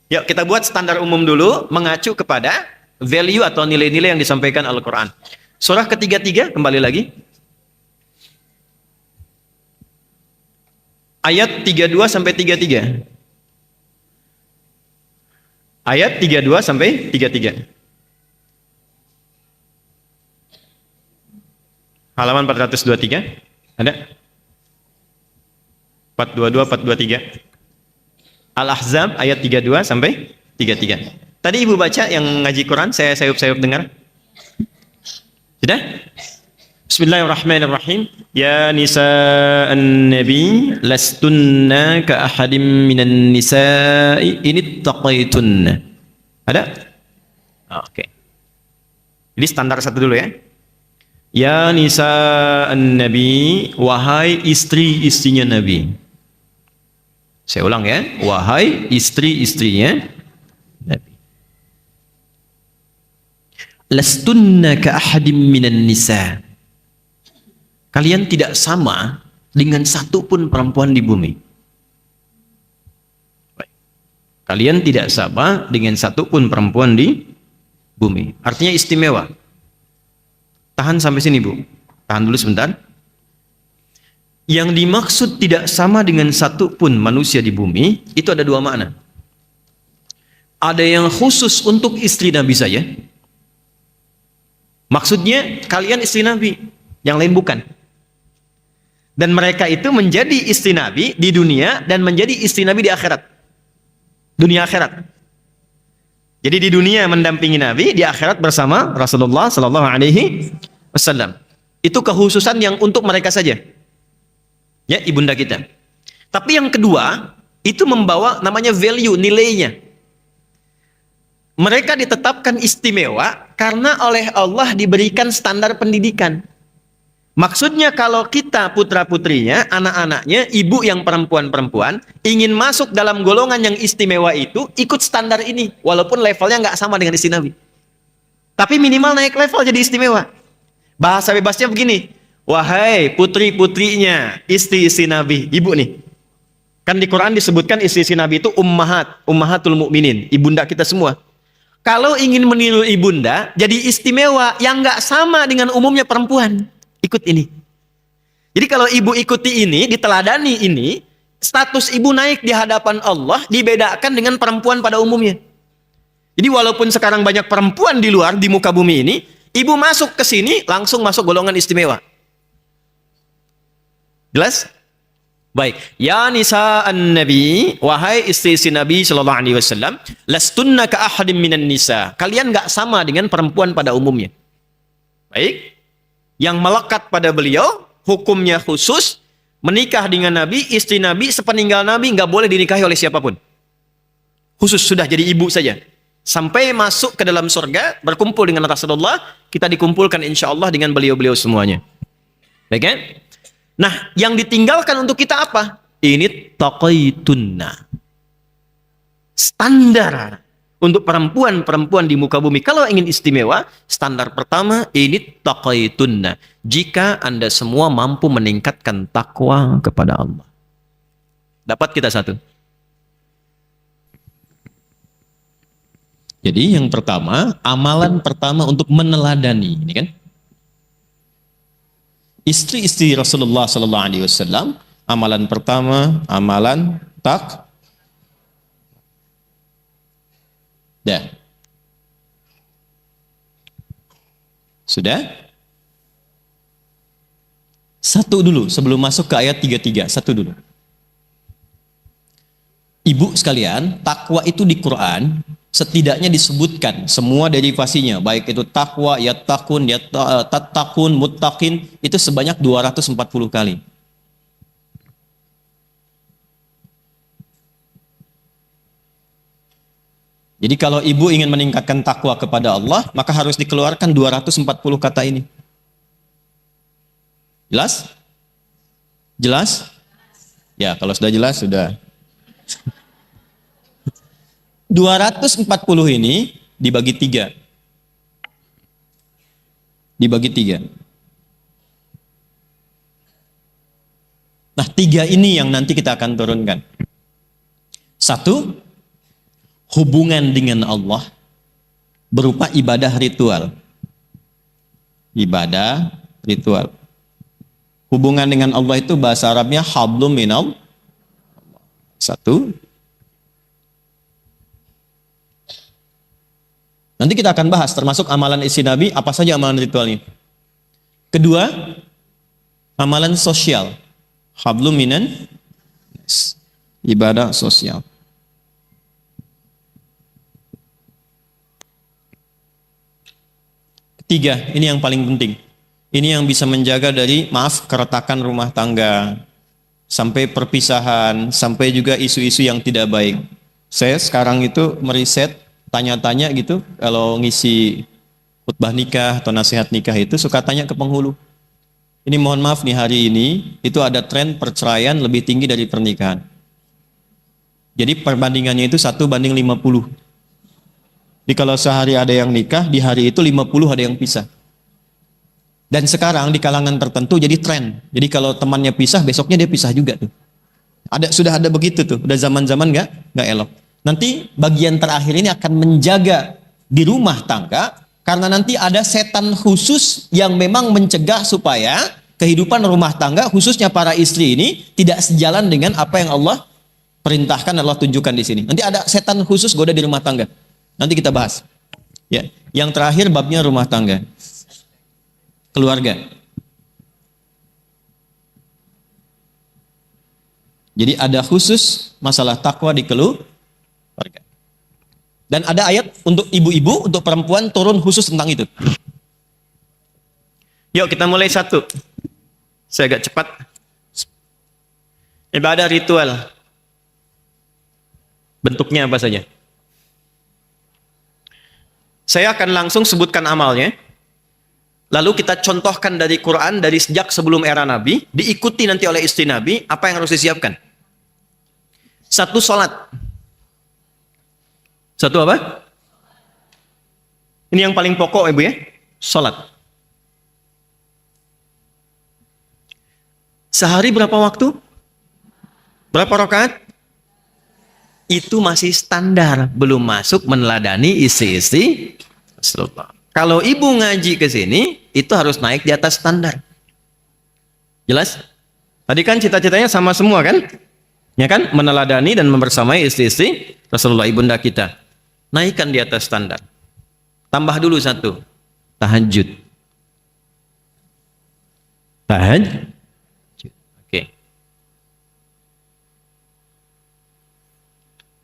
Yuk kita buat standar umum dulu, mengacu kepada value atau nilai-nilai yang disampaikan Al-Quran. Surah ketiga-tiga, kembali lagi. Ayat 32 sampai 33. Ayat 32 sampai 33. Halaman 423. Ada? 422, 423. Al-Ahzab ayat 32 sampai 33. Tadi ibu baca yang ngaji Quran, saya sayup-sayup dengar. Sudah? Bismillahirrahmanirrahim. Ya nisa'an nabi lastunna ka ahadim minan nisa'i inittaqaitunna. Ada? Oke. Ini standar satu dulu ya. Ya nisa'an nabi, wahai istri-istrinya Nabi. Saya ulang ya, wahai istri-istrinya Nabi. Lastunna ka ahadim minan nisa. Kalian tidak sama dengan satu pun perempuan di bumi. Kalian tidak sama dengan satu pun perempuan di bumi. Artinya istimewa. Tahan sampai sini, Bu. Tahan dulu sebentar. Yang dimaksud tidak sama dengan satu pun manusia di bumi, itu ada dua makna. Ada yang khusus untuk istri Nabi saja. Maksudnya, kalian istri Nabi, yang lain bukan. Dan mereka itu menjadi istri Nabi di dunia dan menjadi istri Nabi di akhirat. Dunia akhirat. Jadi di dunia mendampingi Nabi, di akhirat bersama Rasulullah sallallahu alaihi wasallam. Itu kekhususan yang untuk mereka saja. Ya, ibunda kita. Tapi yang kedua, itu membawa namanya value, nilainya. Mereka ditetapkan istimewa karena oleh Allah diberikan standar pendidikan. Maksudnya kalau kita putra-putrinya, anak-anaknya, ibu yang perempuan-perempuan, ingin masuk dalam golongan yang istimewa itu, ikut standar ini. Walaupun levelnya nggak sama dengan istri Nabi. Tapi minimal naik level jadi istimewa. Bahasa bebasnya begini, wahai putri-putrinya, istri-istri Nabi, ibu nih. Kan di Quran disebutkan istri-istri Nabi itu ummahatul mukminin, ibunda kita semua. Kalau ingin meniru ibunda, jadi istimewa yang nggak sama dengan umumnya perempuan. Ikut ini. Jadi kalau ibu ikuti ini, diteladani ini, status ibu naik di hadapan Allah dibedakan dengan perempuan pada umumnya. Jadi walaupun sekarang banyak perempuan di luar, di muka bumi ini, ibu masuk ke sini, langsung masuk golongan istimewa. Jelas? Baik. Ya nisa'an nabi, wahai istri-istri Nabi sallallahu alaihi wasallam, lastunna ka ahadim minan nisa. Kalian enggak sama dengan perempuan pada umumnya. Baik. Yang melekat pada beliau, hukumnya khusus, menikah dengan Nabi, istri Nabi, sepeninggal Nabi, nggak boleh dinikahi oleh siapapun. Khusus sudah jadi ibu saja. Sampai masuk ke dalam surga, berkumpul dengan Rasulullah, kita dikumpulkan insya Allah dengan beliau-beliau semuanya. Baik kan? Nah, yang ditinggalkan untuk kita apa? Ini taqaitunna. Standar untuk perempuan-perempuan di muka bumi. Kalau ingin istimewa, standar pertama ini taqaitunna. Jika Anda semua mampu meningkatkan takwa kepada Allah. Dapat kita satu. Jadi yang pertama, amalan pertama untuk meneladani, ini kan? Istri-istri Rasulullah sallallahu alaihi wasallam, amalan pertama, amalan Dah. Sudah? Satu dulu sebelum masuk ke ayat 33. Satu dulu. Ibu sekalian, takwa itu di Quran setidaknya disebutkan semua derivasinya, baik itu takwa, yattaqun, tattaqun, muttaqin, itu sebanyak 240 kali. Jadi kalau ibu ingin meningkatkan takwa kepada Allah, maka harus dikeluarkan 240 kata ini. Jelas? Jelas? Ya, kalau sudah jelas, sudah. 240 ini dibagi 3. Dibagi 3. Nah, 3 ini yang nanti kita akan turunkan. 1, hubungan dengan Allah berupa ibadah ritual. Ibadah ritual. Hubungan dengan Allah itu bahasa Arabnya hablum minal. 1. Nanti kita akan bahas termasuk amalan isi Nabi, apa saja amalan ritualnya. Kedua, amalan sosial. Hablum minan, ibadah sosial. Ketiga, ini yang paling penting. Ini yang bisa menjaga dari, keretakan rumah tangga, sampai perpisahan, sampai juga isu-isu yang tidak baik. Saya sekarang itu meriset, tanya-tanya gitu, kalau ngisi khutbah nikah atau nasihat nikah itu suka tanya ke penghulu. Ini mohon maaf nih, hari ini itu ada tren perceraian lebih tinggi dari pernikahan. Jadi perbandingannya itu 1:50. Jadi kalau sehari ada yang nikah, di hari itu 50 ada yang pisah. Dan sekarang di kalangan tertentu jadi tren. Jadi kalau temannya pisah, besoknya dia pisah juga tuh. Sudah ada begitu tuh, udah zaman-zaman nggak elok. Nanti bagian terakhir ini akan menjaga di rumah tangga, karena nanti ada setan khusus yang memang mencegah supaya kehidupan rumah tangga, khususnya para istri ini, tidak sejalan dengan apa yang Allah perintahkan, Allah tunjukkan di sini. Nanti ada setan khusus goda di rumah tangga. Nanti kita bahas. Ya, yang terakhir babnya rumah tangga, keluarga. Jadi ada khusus masalah takwa di keluarga. Dan ada ayat untuk ibu-ibu, untuk perempuan turun khusus tentang itu. Yuk kita mulai 1. Saya agak cepat. Ibadah ritual. Bentuknya apa saja? Saya akan langsung sebutkan amalnya. Lalu kita contohkan dari Quran, dari sejak sebelum era Nabi, diikuti nanti oleh istri Nabi, apa yang harus disiapkan. 1, sholat. 1 apa? Ini yang paling pokok ibu ya, sholat. Sehari berapa waktu? Berapa rakaat? Itu masih standar, belum masuk meneladani istri-istri Rasulullah. Kalau ibu ngaji ke sini, itu harus naik di atas standar. Jelas? Tadi kan cita-citanya sama semua kan? Ya kan? Meneladani dan membersamai istri-istri Rasulullah, ibunda kita. Naikkan di atas standar. Tambah dulu 1. Tahajud. Tahajud. Oke.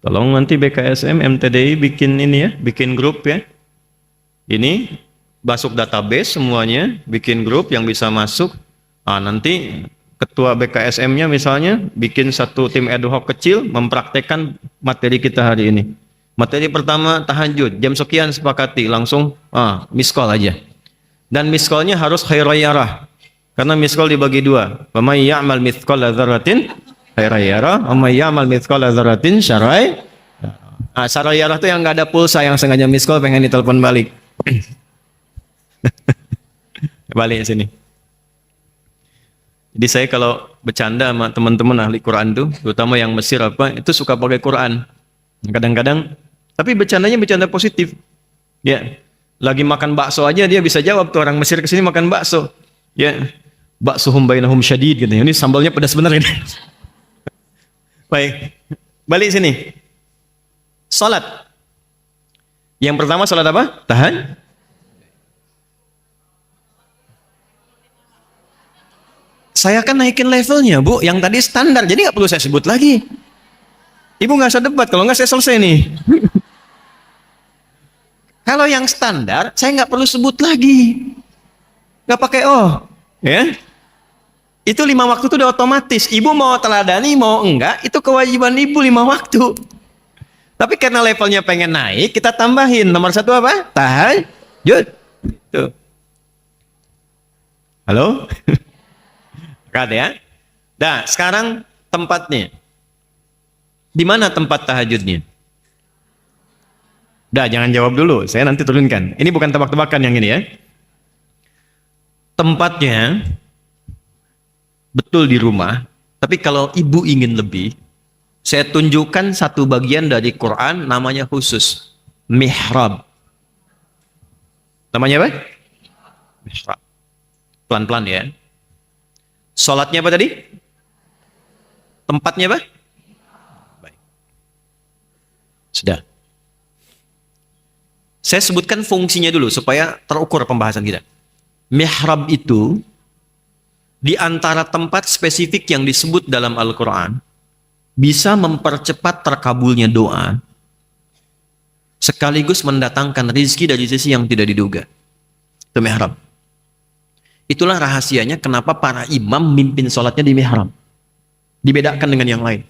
Tolong nanti BKSM, MTDI bikin ini ya, bikin grup ya. Ini masuk database semuanya, bikin grup yang bisa masuk. Nanti ketua BKSM-nya misalnya bikin 1 tim ad hoc kecil mempraktekkan materi kita hari ini. Materi pertama tahajud, jam sekian sepakati, langsung miss call aja. Dan miss call-nya harus khairayarah. Karena miss call dibagi 2. Wa may ya'mal mithqala dzarratin khairayarah, wa may ya'mal mithqala dzarratin syarrai. Syarayarah itu yang nggak ada pulsa, yang sengaja miss call pengen ditelepon balik. Balik sini. Jadi saya kalau bercanda sama teman-teman ahli Quran tuh, terutama yang Mesir itu suka pakai Quran. Kadang-kadang, tapi bercandanya bercanda positif. Ya, lagi makan bakso aja dia bisa jawab tuh, orang Mesir kesini makan bakso. Ya, baksuhum bainahum syadid gitu. Ini sambalnya pedas benar ini. Baik, balik sini. Salat. Yang pertama salat apa? Tahan. Saya kan naikin levelnya, Bu. Yang tadi standar, jadi nggak perlu saya sebut lagi. Ibu nggak usah debat, kalau nggak saya selesai nih. Kalau yang standar, saya nggak perlu sebut lagi. Nggak pakai ya. Itu 5 waktu itu udah otomatis. Ibu mau teladani, mau enggak, itu kewajiban ibu 5 waktu. Tapi karena levelnya pengen naik, kita tambahin. Nomor 1 apa? Tahajud. Tuh. Halo? Dekat ya. Nah, sekarang tempatnya. Di mana tempat tahajudnya? Udah, jangan jawab dulu. Saya nanti turunkan. Ini bukan tebak-tebakan yang ini ya. Tempatnya betul di rumah. Tapi kalau ibu ingin lebih, saya tunjukkan satu bagian dari Quran namanya khusus. Mihrab. Namanya apa? Mihrab. Pelan-pelan ya. Sholatnya apa tadi? Tempatnya apa? Baik. Sudah. Saya sebutkan fungsinya dulu supaya terukur pembahasan kita. Mihrab itu di antara tempat spesifik yang disebut dalam Al-Quran bisa mempercepat terkabulnya doa sekaligus mendatangkan rizki dari sisi yang tidak diduga. Itu mihrab. Itulah rahasianya kenapa para imam mimpin sholatnya di mihrab. Dibedakan dengan yang lain.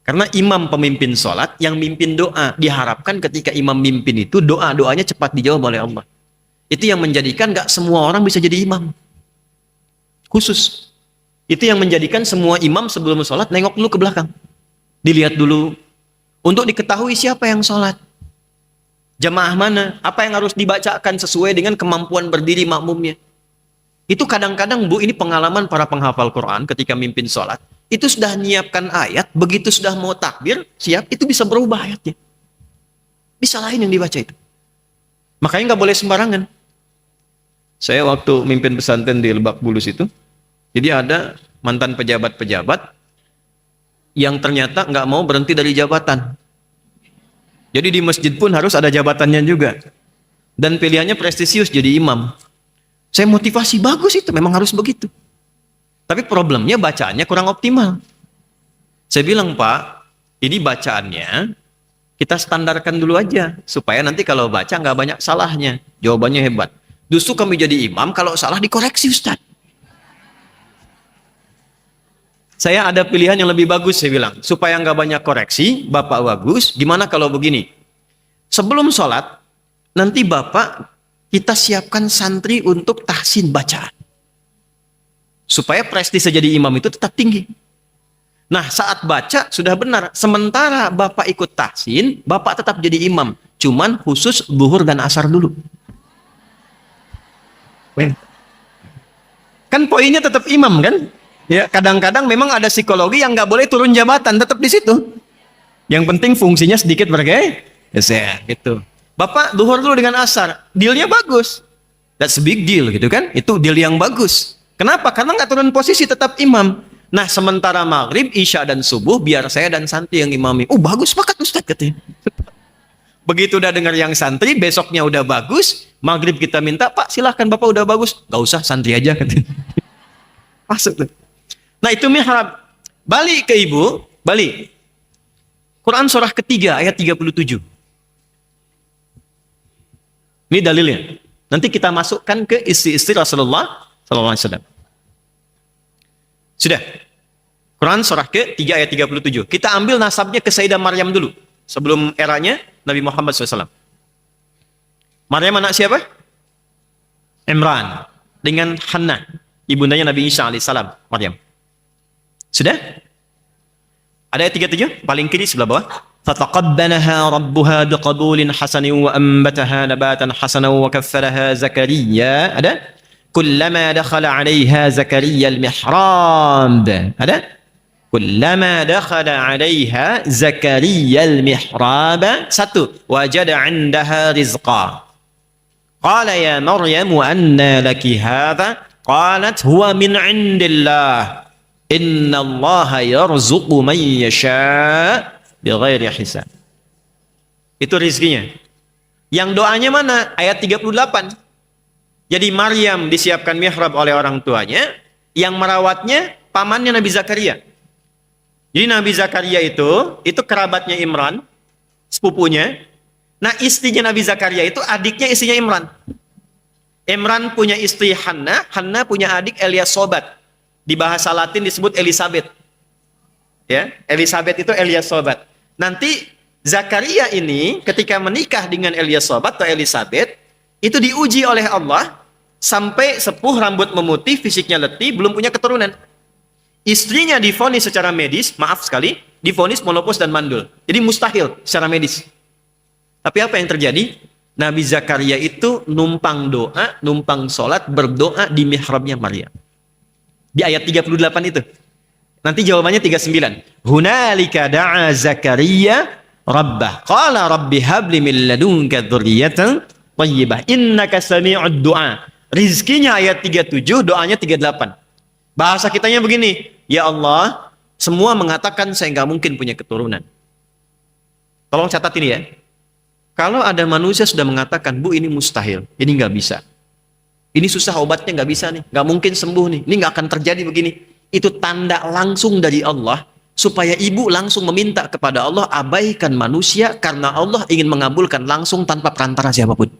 Karena imam pemimpin sholat, yang mimpin doa, diharapkan ketika imam mimpin itu doa-doanya cepat dijawab oleh Allah. Itu yang menjadikan gak semua orang bisa jadi imam. Khusus. Itu yang menjadikan semua imam sebelum sholat nengok dulu ke belakang. Dilihat dulu. Untuk diketahui siapa yang sholat. Jamaah mana? Apa yang harus dibacakan sesuai dengan kemampuan berdiri makmumnya. Itu kadang-kadang Bu, ini pengalaman para penghafal Quran ketika mimpin sholat. Itu sudah nyiapkan ayat, begitu sudah mau takbir, siap, itu bisa berubah ayatnya. Bisa lain yang dibaca itu. Makanya nggak boleh sembarangan. Saya waktu mimpin pesantren di Lebak Bulus itu, jadi ada mantan pejabat-pejabat yang ternyata nggak mau berhenti dari jabatan. Jadi di masjid pun harus ada jabatannya juga. Dan pilihannya prestisius jadi imam. Saya motivasi, bagus itu, memang harus begitu. Tapi problemnya bacaannya kurang optimal. Saya bilang, Pak, ini bacaannya kita standarkan dulu aja. Supaya nanti kalau baca nggak banyak salahnya. Jawabannya hebat. Justru kami jadi imam, kalau salah dikoreksi, Ustaz. Saya ada pilihan yang lebih bagus, saya bilang. Supaya nggak banyak koreksi, Bapak bagus. Gimana kalau begini? Sebelum sholat, nanti Bapak kita siapkan santri untuk tahsin bacaan. Supaya prestise jadi imam itu tetap tinggi. Nah, saat baca sudah benar. Sementara Bapak ikut tahsin, Bapak tetap jadi imam. Cuman khusus zuhur dan asar dulu. Kan poinnya tetap imam kan? Ya, kadang-kadang memang ada psikologi yang nggak boleh turun jabatan, tetap di situ. Yang penting fungsinya sedikit bergeser, gitu. Bapak zuhur dulu dengan asar, dealnya bagus. That's a big deal gitu kan? Itu deal yang bagus. Kenapa? Karena nggak turun posisi, tetap imam. Nah, sementara maghrib, isya dan subuh biar saya dan santri yang imami. Oh, bagus, sepakat Ustaz katanya. Begitu udah dengar yang santri, besoknya udah bagus, maghrib kita minta, Pak silahkan Bapak udah bagus. Gak usah, santri aja katanya. Masuk tuh. Nah, itu mihrab. Balik ke ibu, balik. Quran surah ketiga ayat 37. Ini dalilnya. Nanti kita masukkan ke istri-istri Rasulullah SAW. Sudah. Quran surah ke-3 ayat 37. Kita ambil nasabnya ke Sayyidah Maryam dulu. Sebelum eranya Nabi Muhammad SAW. Maryam anak siapa? Imran. Dengan Hannah. Ibundanya Nabi Isa AS. Maryam. Sudah? Ada ayat 37? Paling kiri sebelah bawah. فَتَقَبَّلَهَا رَبُّهَا بِقَبُولٍ حَسَنٍ وَأَنبَتَهَا نَبَاتًا حَسَنًا وَكَفَّلَهَا زَكَرِيَّا. Ada? كُلَّمَا دَخَلَ عَلَيْهَا زَكَرِيَّا الْمِحْرَابَ. Ada? كُلَّمَا دَخَلَ عَلَيْهَا زَكَرِيَّا الْمِحْرَابَ. Satu. وَجَدَ عِنْدَهَا رِزْقًا. قَالَ يَا مَرْيَمُ أَنَّى لَكِ هَذَا. قَالَتْ هُوَ مِنْ عِنْدِ اللَّهِ إِنَّ اللَّهَ يَرْزُقُ مَنْ يَشَاءُ bighairi hisab. Itu rizkinya. Yang doanya mana? Ayat 38. Jadi Maryam disiapkan mihrab oleh orang tuanya, yang merawatnya pamannya Nabi Zakaria. Jadi Nabi Zakaria itu kerabatnya Imran, sepupunya. Nah, istrinya Nabi Zakaria itu adiknya istrinya Imran. Imran punya istri Hannah, Hannah punya adik Eliasobat. Di bahasa Latin disebut Elizabeth. Ya, Elizabeth itu Eliasobat. Nanti Zakaria ini ketika menikah dengan Elizabeth atau Elizabeth, itu diuji oleh Allah sampai sepuh, rambut memutih, fisiknya letih, belum punya keturunan. Istrinya divonis secara medis, maaf sekali, divonis menopause dan mandul. Jadi mustahil secara medis. Tapi apa yang terjadi? Nabi Zakaria itu numpang doa, numpang sholat, berdoa di mihrabnya Maryam. Di ayat 38 itu. Nanti jawabannya 39. Hunalika da'a Zakaria Rabbah. Qala rabbi habli min ladunka dzurriyyatan thayyibah. Innaka sami'ud du'a. Rizkinya ayat 37, doanya 38. Bahasa kitanya begini, ya Allah, semua mengatakan saya nggak mungkin punya keturunan. Tolong catat ini ya. Kalau ada manusia sudah mengatakan, Bu ini mustahil, ini nggak bisa. Ini susah obatnya nggak bisa nih, nggak mungkin sembuh nih, ini nggak akan terjadi begini. Itu tanda langsung dari Allah, supaya ibu langsung meminta kepada Allah, abaikan manusia karena Allah ingin mengabulkan langsung tanpa perantara siapapun.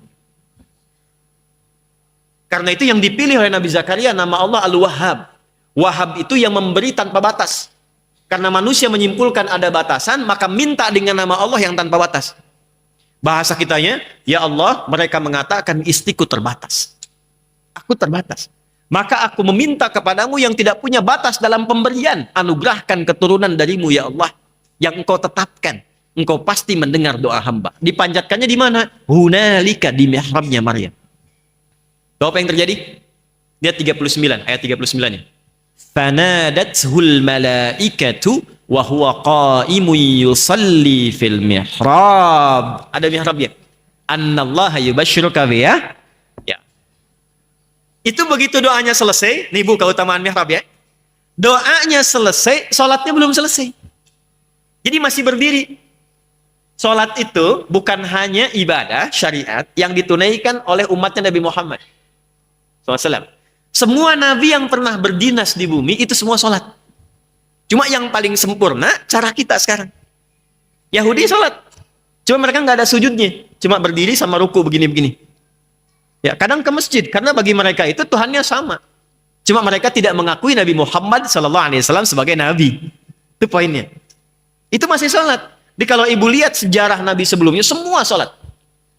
Karena itu yang dipilih oleh Nabi Zakaria nama Allah Al-Wahhab. Wahhab itu yang memberi tanpa batas. Karena manusia menyimpulkan ada batasan, maka minta dengan nama Allah yang tanpa batas. Bahasa kitanya, ya Allah, mereka mengatakan istriku terbatas. Aku terbatas. Maka aku meminta kepadamu yang tidak punya batas dalam pemberian. Anugerahkan keturunan darimu ya Allah. Yang engkau tetapkan. Engkau pasti mendengar doa hamba. Dipanjatkannya di mana? Hunalika, di mihrabnya Maryam. Tahu apa yang terjadi? Lihat 39, ayat 39-nya. Fanadathul malaikatu wa huwa qa'imun yusalli fil mihrab. Ada mihrabnya. Annallaha yubashshiruka biya. Ya. Itu begitu doanya selesai, nih Bu keutamaan mihrab ya. Doanya selesai, sholatnya belum selesai. Jadi masih berdiri. Sholat itu bukan hanya ibadah syariat yang ditunaikan oleh umatnya Nabi Muhammad SAW. Semua nabi yang pernah berdinas di bumi itu semua sholat. Cuma yang paling sempurna cara kita sekarang. Yahudi sholat. Cuma mereka nggak ada sujudnya. Cuma berdiri sama ruku begini-begini. Ya, kadang ke masjid karena bagi mereka itu Tuhannya sama. Cuma mereka tidak mengakui Nabi Muhammad SAW sebagai nabi. Itu poinnya. Itu masih sholat. Jadi kalau ibu lihat sejarah nabi sebelumnya semua sholat.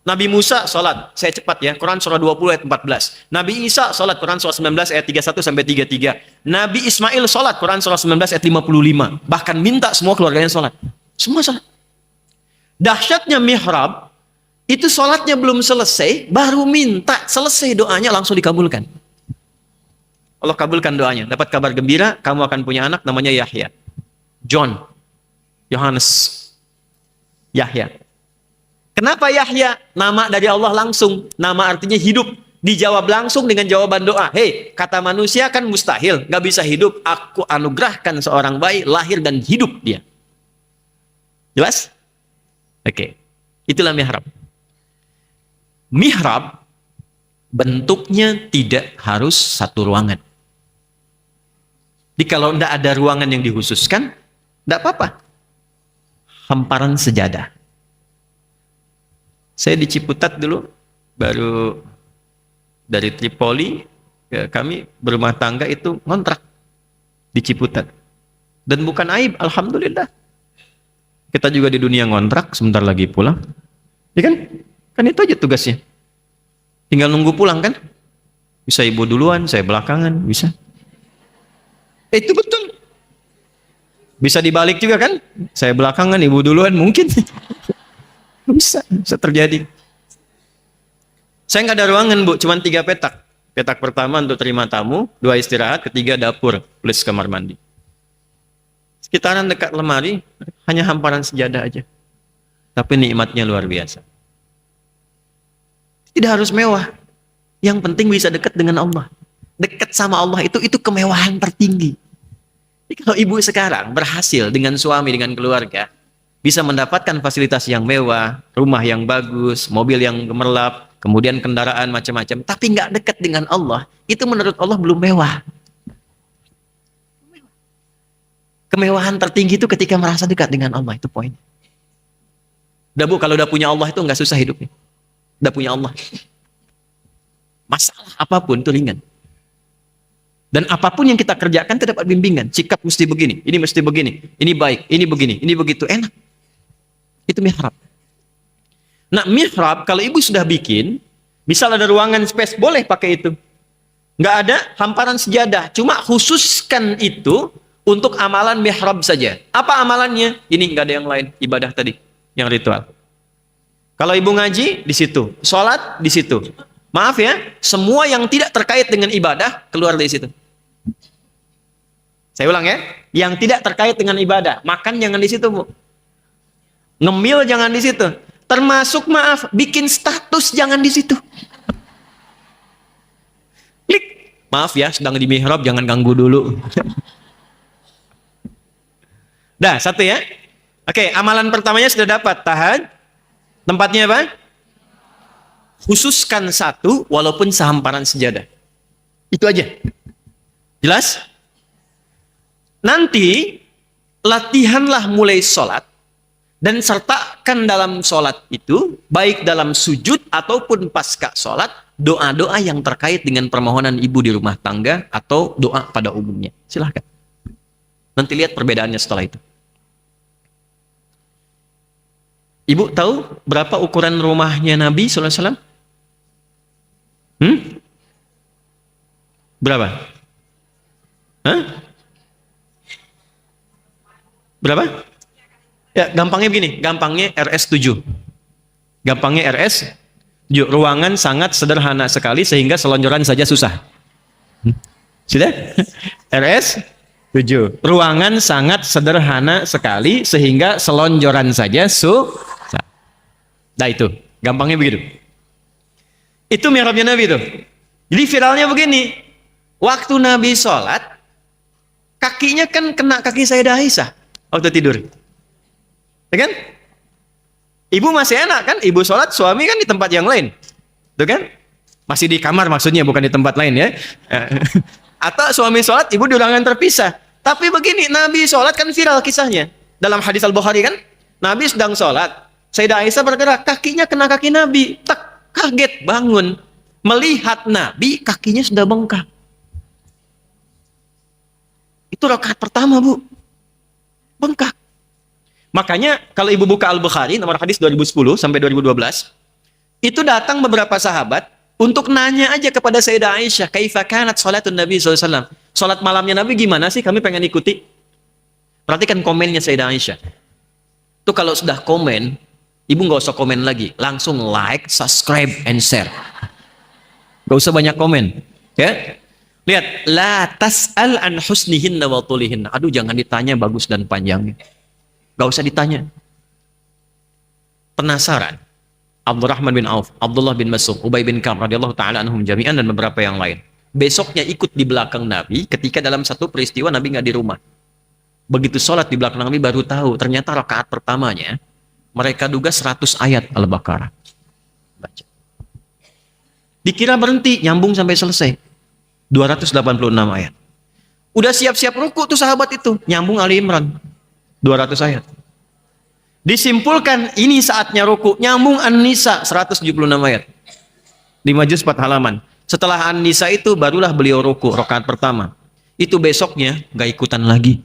Nabi Musa sholat, saya cepat ya, Quran surah 20 ayat 14. Nabi Isa sholat, Quran surah 19 ayat 31 sampai 33. Nabi Ismail sholat, Quran surah 19 ayat 55. Bahkan minta semua keluarganya sholat. Semua sholat. Dahsyatnya mihrab, itu sholatnya belum selesai, baru minta, selesai doanya langsung dikabulkan. Allah kabulkan doanya. Dapat kabar gembira, kamu akan punya anak namanya Yahya. John, Yohanes, Yahya. Kenapa Yahya? Nama dari Allah langsung. Nama artinya hidup. Dijawab langsung dengan jawaban doa. Hei, kata manusia kan mustahil. Gak bisa hidup. Aku anugerahkan seorang bayi lahir dan hidup dia. Jelas? Oke. Itulah mihrab. Mihrab bentuknya tidak harus satu ruangan. Jadi kalau tidak ada ruangan yang dikhususkan, tidak apa-apa. Hamparan sejadah. Saya di Ciputat dulu, baru dari Tripoli, ya, kami berumah tangga itu ngontrak di Ciputat. Dan bukan aib, alhamdulillah. Kita juga di dunia ngontrak, sebentar lagi pulang. Ya kan? Kan itu aja tugasnya. Tinggal nunggu pulang kan? Bisa ibu duluan, saya belakangan, bisa. Itu betul. Bisa dibalik juga kan? Saya belakangan, ibu duluan, mungkin. Bisa terjadi. Saya nggak ada ruangan Bu, cuma 3 petak. Petak pertama untuk terima tamu, 2 istirahat, ketiga dapur plus kamar mandi. Sekitaran dekat lemari hanya hamparan sejadah aja. Tapi nikmatnya luar biasa. Tidak harus mewah. Yang penting bisa dekat dengan Allah. Dekat sama Allah itu kemewahan tertinggi. Jadi kalau ibu sekarang berhasil dengan suami, dengan keluarga, bisa mendapatkan fasilitas yang mewah, rumah yang bagus, mobil yang gemerlap, kemudian kendaraan macam-macam, tapi nggak dekat dengan Allah, itu menurut Allah belum mewah. Kemewahan tertinggi itu ketika merasa dekat dengan Allah, itu poin. Udah Bu, kalau udah punya Allah itu nggak susah hidupnya. Udah punya Allah. Masalah apapun itu ringan. Dan apapun yang kita kerjakan itu dapat bimbingan. Sikap mesti begini, ini mesti begini, ini baik, ini begini, ini begitu, enak. Itu mihrab. Nah, mihrab kalau ibu sudah bikin, misal ada ruangan space, boleh pakai itu. Nggak ada hamparan sejadah, cuma khususkan itu untuk amalan mihrab saja. Apa amalannya? Ini nggak ada yang lain, ibadah tadi, yang ritual. Kalau ibu ngaji, di situ. Sholat, di situ. Maaf ya, semua yang tidak terkait dengan ibadah, keluar dari situ. Saya ulang ya, yang tidak terkait dengan ibadah. Makan jangan di situ, Bu. Ngemil jangan di situ. Termasuk, maaf, bikin status jangan di situ. Klik. Maaf ya, sedang di mihrab, jangan ganggu dulu. Dah, satu ya. Oke, amalan pertamanya sudah dapat. Tahan. Tempatnya apa? Khususkan satu, walaupun sehamparan sejadah. Itu aja. Jelas? Nanti, latihanlah mulai sholat, dan sertakan dalam sholat itu, baik dalam sujud ataupun pasca sholat, doa-doa yang terkait dengan permohonan ibu di rumah tangga, atau doa pada umumnya. Silahkan. Nanti lihat perbedaannya setelah itu. Ibu tahu berapa ukuran rumahnya Nabi SAW? Berapa? Hah? Berapa? Ya, gampangnya begini. Gampangnya RS7. Gampangnya RS7. Ruangan sangat sederhana sekali sehingga selonjoran saja susah. Sudah? RS7. Ruangan sangat sederhana sekali sehingga selonjoran saja susah. Nah itu, gampangnya begitu. Itu mihrabnya Nabi itu. Jadi viralnya begini, waktu Nabi sholat, kakinya kan kena kaki Sayyidah Aisyah waktu tidur. Ya kan? Ibu masih enak kan? Ibu sholat, suami kan di tempat yang lain. Itu kan? Masih di kamar maksudnya, bukan di tempat lain ya. Atau suami sholat, ibu di ruangan terpisah. Tapi begini, Nabi sholat kan viral kisahnya. Dalam hadis Al-Bukhari kan, Nabi sedang sholat. Sayyidah Aisyah bergerak, kakinya kena kaki Nabi. Tak, kaget, bangun. Melihat Nabi, kakinya sudah bengkak. Itu rakaat pertama, Bu. Bengkak. Makanya, kalau ibu buka Al-Bukhari, nomor hadis 2010 sampai 2012, itu datang beberapa sahabat untuk nanya aja kepada Sayyidah Aisyah, kaifa kanat sholatun Nabi SAW. Sholat malamnya Nabi gimana sih? Kami pengen ikuti. Perhatikan komennya Sayyidah Aisyah. Itu kalau sudah komen, ibu nggak usah komen lagi, langsung like, subscribe, and share. Nggak usah banyak komen, ya. Lihat, la tas'al an husnihinna wa tulihinna. Aduh, jangan ditanya bagus dan panjangnya. Nggak usah ditanya. Penasaran? Abdurrahman bin Auf, Abdullah bin Mas'ud, Ubay bin Ka'ab radhiyallahu taala anhum jami'an dan beberapa yang lain. Besoknya ikut di belakang Nabi ketika dalam satu peristiwa Nabi nggak di rumah. Begitu sholat di belakang Nabi baru tahu ternyata rakaat pertamanya mereka duga 100 ayat Al-Baqarah. Baca. Dikira berhenti, nyambung sampai selesai. 286 ayat. Udah siap-siap ruku tuh sahabat itu, nyambung Ali Imran. 200 ayat. Disimpulkan ini saatnya ruku, nyambung An-Nisa 176 ayat. 5 juz 4 halaman. Setelah An-Nisa itu barulah beliau ruku rakaat pertama. Itu besoknya nggak ikutan lagi.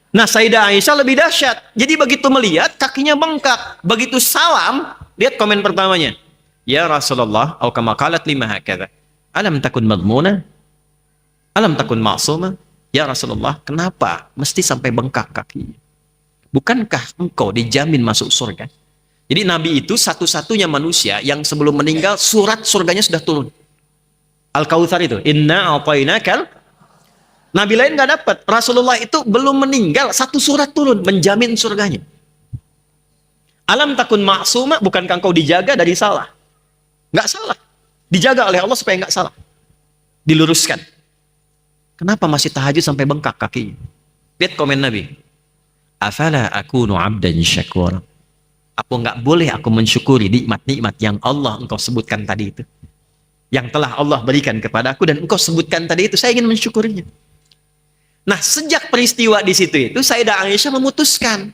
Nah, Sayyidah Aisyah lebih dahsyat. Jadi begitu melihat kakinya bengkak, begitu salam, lihat komen pertamanya. Ya Rasulullah, au kama qalat lima hakadha. Alam takun madmuna? Alam takun ma'suma? Ya Rasulullah, kenapa mesti sampai bengkak kaki? Bukankah engkau dijamin masuk surga? Jadi Nabi itu satu-satunya manusia yang sebelum meninggal surat surganya sudah turun. Al-Kautsar itu, inna a'tainakal. Nabi lain nggak dapat. Rasulullah itu belum meninggal, satu surat turun menjamin surganya. Alam takun ma'suma, bukankah engkau dijaga dari salah? Nggak salah. Dijaga oleh Allah supaya nggak salah. Diluruskan. Kenapa masih tahajud sampai bengkak kaki? Lihat komen Nabi. Afala akunu abdan syakura. Apa nggak boleh aku mensyukuri nikmat-nikmat yang Allah engkau sebutkan tadi itu? Yang telah Allah berikan kepada aku dan engkau sebutkan tadi itu, saya ingin mensyukurinya. Nah, sejak peristiwa di situ itu, Sayyidah Aisyah memutuskan.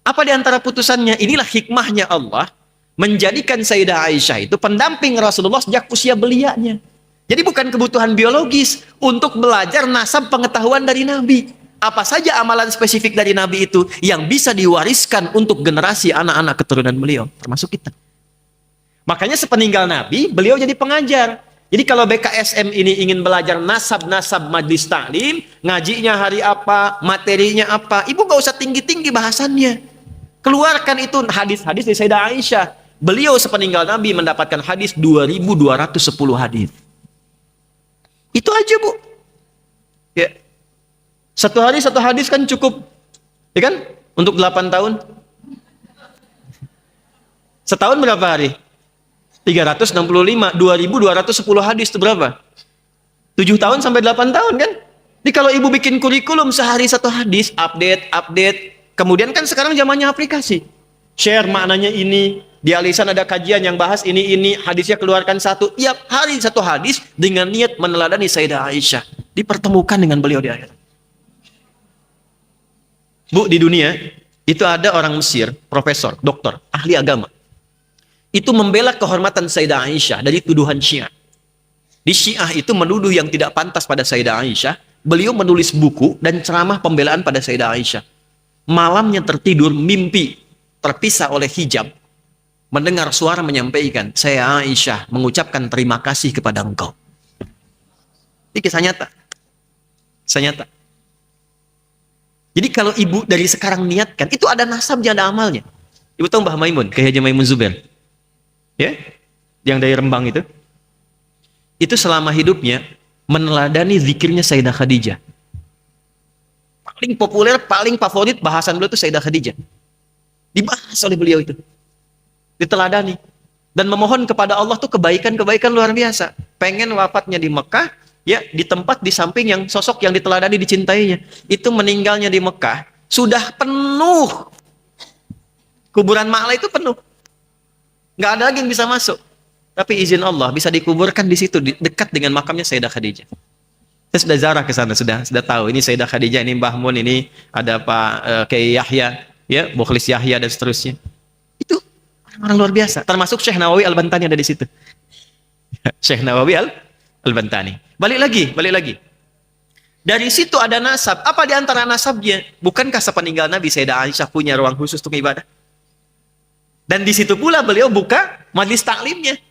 Apa di antara putusannya? Inilah hikmahnya Allah menjadikan Sayyidah Aisyah itu pendamping Rasulullah sejak usia belianya. Jadi bukan kebutuhan biologis untuk belajar nasab pengetahuan dari Nabi. apa saja amalan spesifik dari Nabi itu yang bisa diwariskan untuk generasi anak-anak keturunan beliau, termasuk kita. Makanya sepeninggal Nabi, beliau jadi pengajar. Jadi kalau BKSM ini ingin belajar nasab-nasab majlis taklim, ngajinya hari apa, materinya apa, ibu gak usah tinggi-tinggi bahasannya. Keluarkan itu hadis-hadis dari Sayyidah Aisyah. Beliau sepeninggal Nabi mendapatkan hadis 2210 hadis. Itu aja, Bu. Ya. Satu hari satu hadis kan cukup. Ya kan? Untuk 8 tahun. Setahun berapa hari? 365, 2210 hadis itu berapa? 7 tahun sampai 8 tahun kan? Jadi kalau ibu bikin kurikulum sehari satu hadis, update. Kemudian kan sekarang zamannya aplikasi. Share maknanya ini, di alisan ada kajian yang bahas ini, hadisnya keluarkan satu. Tiap hari satu hadis dengan niat meneladani Sayyidah Aisyah. Dipertemukan dengan beliau di akhirat. Bu, di dunia itu ada orang Mesir, profesor, doktor, ahli agama. Itu membela kehormatan Sayyidah Aisyah dari tuduhan Syiah. Di Syiah itu menuduh yang tidak pantas pada Sayyidah Aisyah. Beliau menulis buku dan ceramah pembelaan pada Sayyidah Aisyah. Malamnya tertidur, mimpi terpisah oleh hijab. Mendengar suara menyampaikan, saya Aisyah mengucapkan terima kasih kepada engkau. Ini kisah nyata. Kisah nyata. Jadi kalau ibu dari sekarang niatkan, itu ada nasabnya, ada amalnya. Ibu tahu Mbah Maimun, Kiai Haji Maimun Zubair? Ya? Yang dari Rembang itu. Itu selama hidupnya meneladani zikirnya Sayyidah Khadijah. Paling populer, paling favorit bahasan beliau itu Sayyidah Khadijah. Dibahas oleh beliau itu. Diteladani. Dan memohon kepada Allah tuh kebaikan-kebaikan luar biasa. Pengen wafatnya di Mekah, ya di tempat di samping yang sosok yang diteladani dicintainya. Itu meninggalnya di Mekah sudah penuh. Kuburan Ma'la itu penuh. Nggak ada lagi yang bisa masuk. Tapi izin Allah bisa dikuburkan di situ dekat dengan makamnya Sayyidah Khadijah. Saya sudah ziarah ke sana, sudah tahu ini Sayyidah Khadijah, ini Mbah Mun, ini ada Pak Kiai Yahya, ya Mukhlis Yahya dan seterusnya. Itu orang-orang luar biasa. Termasuk Syekh Nawawi Al-Bantani ada di situ. Syekh Nawawi Al-Bantani. Balik lagi. Dari situ ada nasab. Apa di antara nasabnya? Bukankah sepeninggal Nabi Sayyidah Aisyah punya ruang khusus untuk ibadah? Dan di situ pula beliau buka majlis taklimnya.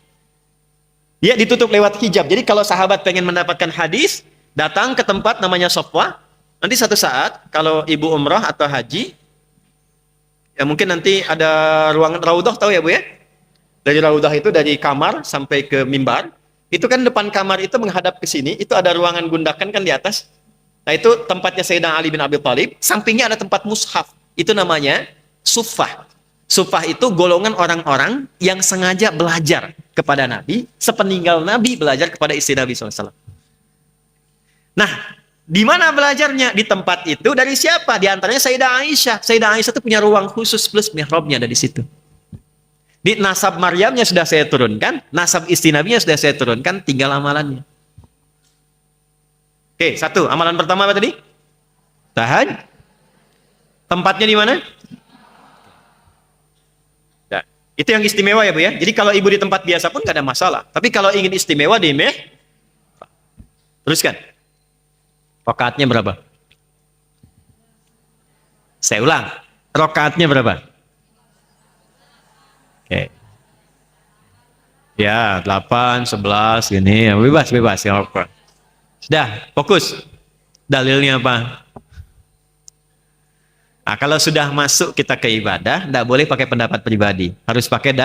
Ya, ditutup lewat hijab. Jadi kalau sahabat pengen mendapatkan hadis, datang ke tempat namanya Sofwa. Nanti satu saat kalau ibu umrah atau haji, ya mungkin nanti ada ruangan raudhah, tahu ya Bu ya? Dari raudhah itu dari kamar sampai ke mimbar. Itu kan depan kamar itu menghadap ke sini, itu ada ruangan gundakan kan di atas. Nah itu tempatnya Sayyidina Ali bin Abi Thalib, sampingnya ada tempat mushaf. Itu namanya suffah. Suffah itu golongan orang-orang yang sengaja belajar kepada Nabi, sepeninggal Nabi belajar kepada istri Nabi SAW. Nah, di mana belajarnya? Di tempat itu dari siapa? Di antaranya Sayyidah Aisyah. Sayyidah Aisyah itu punya ruang khusus plus mihrabnya ada di situ. Di nasab Maryamnya sudah saya turunkan, nasab istri Nabinya sudah saya turunkan, tinggal amalannya. Oke, satu. Amalan pertama apa tadi? Tahajud. Tempatnya di mana? Nah, itu yang istimewa ya Bu ya. Jadi kalau ibu di tempat biasa pun nggak ada masalah. Tapi kalau ingin istimewa di teruskan. Rakaatnya berapa? Saya ulang. Rakaatnya berapa? Oke. Ya, 8, 11 gini, ya, bebas ya apa. Sudah, fokus. Dalilnya apa? Nah, kalau sudah masuk kita ke ibadah, tidak boleh pakai pendapat pribadi. Harus pakai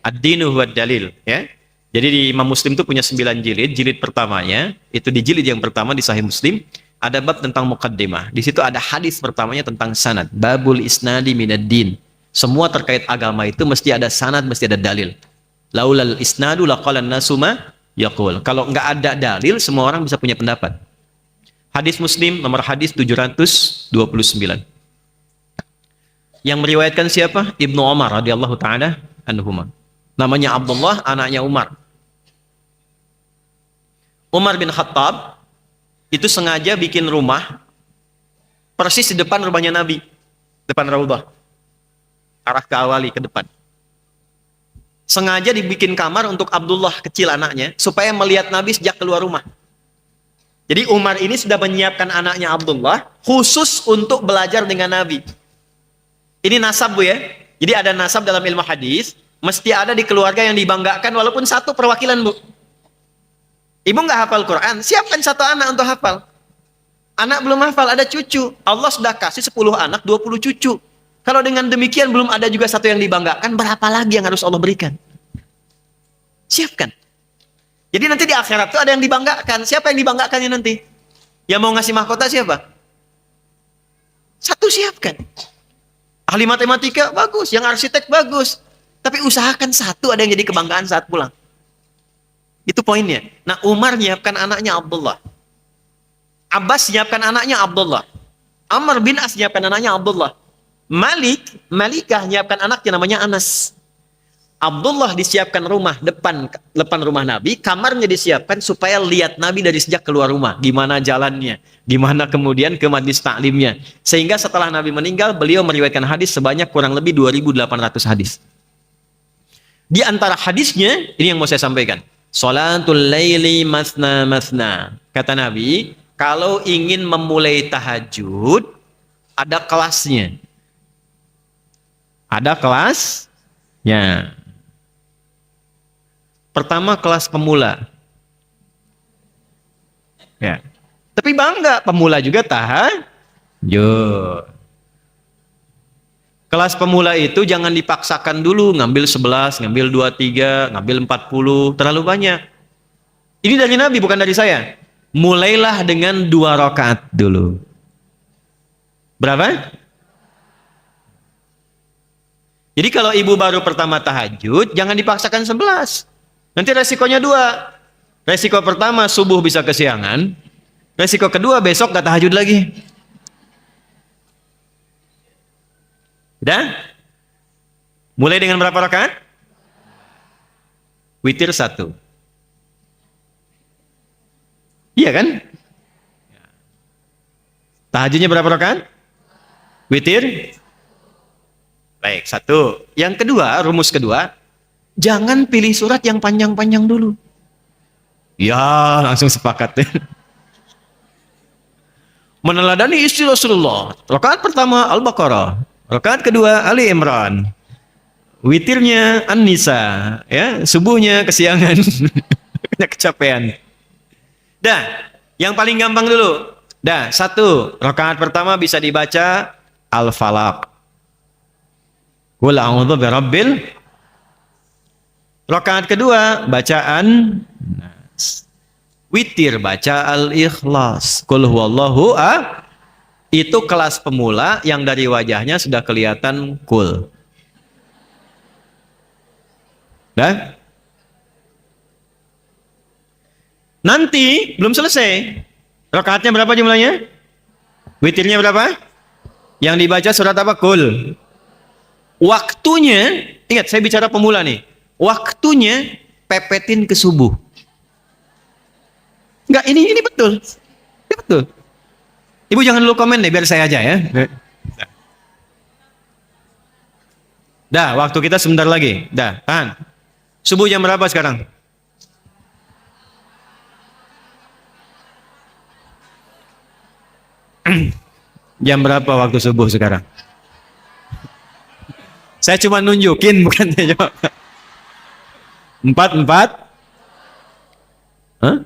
ad-dinu huwad dalil, ya. Jadi di Imam Muslim itu punya 9 jilid. Jilid pertamanya, itu di jilid yang pertama di Sahih Muslim, ada bab tentang muqaddimah. Di situ ada hadis pertamanya tentang sanad. Babul isnadi minad din. Semua terkait agama itu mesti ada sanad, mesti ada dalil. Laulal isnadu laqalan nasuma yaqul. Kalau nggak ada dalil, semua orang bisa punya pendapat. Hadis Muslim nomor hadis 729. Yang meriwayatkan siapa? Ibnu Umar radhiyallahu taala anhuma. Namanya Abdullah, anaknya Umar. Umar bin Khattab itu sengaja bikin rumah persis di depan rumahnya Nabi, depan Raudhah. Arah ke awali, ke depan. Sengaja dibikin kamar untuk Abdullah kecil anaknya, supaya melihat Nabi sejak keluar rumah. Jadi Umar ini sudah menyiapkan anaknya Abdullah khusus untuk belajar dengan Nabi. Ini nasab, Bu, ya. Jadi ada nasab dalam ilmu hadis, mesti ada di keluarga yang dibanggakan walaupun satu perwakilan, Bu. Ibu nggak hafal Quran, siapkan satu anak untuk hafal. Anak belum hafal, ada cucu. Allah sudah kasih 10 anak, 20 cucu. Kalau dengan demikian belum ada juga satu yang dibanggakan, berapa lagi yang harus Allah berikan? Siapkan. Jadi nanti di akhirat itu ada yang dibanggakan. Siapa yang dibanggakannya nanti? Yang mau ngasih mahkota siapa? Satu siapkan. Ahli matematika bagus, yang arsitek bagus. Tapi usahakan satu ada yang jadi kebanggaan saat pulang. Itu poinnya. Nah, Umar nyiapkan anaknya Abdullah. Abbas nyiapkan anaknya Abdullah. Amr bin As nyiapkan anaknya Abdullah. Malikah nyiapkan anaknya namanya Anas. Abdullah disiapkan rumah depan rumah Nabi, kamarnya disiapkan supaya lihat Nabi dari sejak keluar rumah, gimana jalannya, gimana kemudian ke majlis taklimnya. Sehingga setelah Nabi meninggal, beliau meriwayatkan hadis sebanyak kurang lebih 2.800 hadis. Di antara hadisnya, ini yang mau saya sampaikan. Salatul laili masna masna. Kata Nabi, kalau ingin memulai tahajud, ada kelasnya. Ada kelasnya. Pertama kelas pemula. Ya. Tapi bangga, pemula juga tahajud. Kelas pemula itu jangan dipaksakan dulu, ngambil 11, ngambil 23, ngambil 40, terlalu banyak. Ini dari Nabi, bukan dari saya. Mulailah dengan 2 rakaat dulu. Berapa? Jadi kalau ibu baru pertama tahajud, jangan dipaksakan 11. Nanti resikonya 2. Resiko pertama, subuh bisa kesiangan. Resiko kedua, besok gak tahajud lagi. Udah? Mulai dengan berapa rakaat? Witir 1. Iya kan? Tahajudnya berapa rakaat? Witir? Baik, 1. Yang kedua, rumus kedua, jangan pilih surat yang panjang-panjang dulu. Ya, langsung sepakat. Meneladani istri Rasulullah. Rakaat pertama Al-Baqarah, rakaat kedua Ali Imran. Witirnya An-Nisa, ya, subuhnya kesiangan. Kecapean. Dah, yang paling gampang dulu. Dah, 1. Rakaat pertama bisa dibaca Al-Falaq. Qul a'udzu birabbil. Rakaat kedua bacaan Nas. Witir baca Al-Ikhlas. Qul huwallahu ahad. Itu kelas pemula yang dari wajahnya sudah kelihatan cool. Dah? Nanti belum selesai. Rakaatnya berapa jumlahnya? Witirnya berapa? Yang dibaca surat apa? Qul. Waktunya, ingat saya bicara pemula nih. Waktunya pepetin ke subuh. Enggak, ini betul. Ini betul. Ibu jangan dulu komen deh, biar saya aja ya. Dah, waktu kita sebentar lagi. Dah, tahan. Subuh jam berapa sekarang? Jam berapa waktu subuh sekarang? Saya cuma nunjukin, bukan saya jawab. 4. Hah?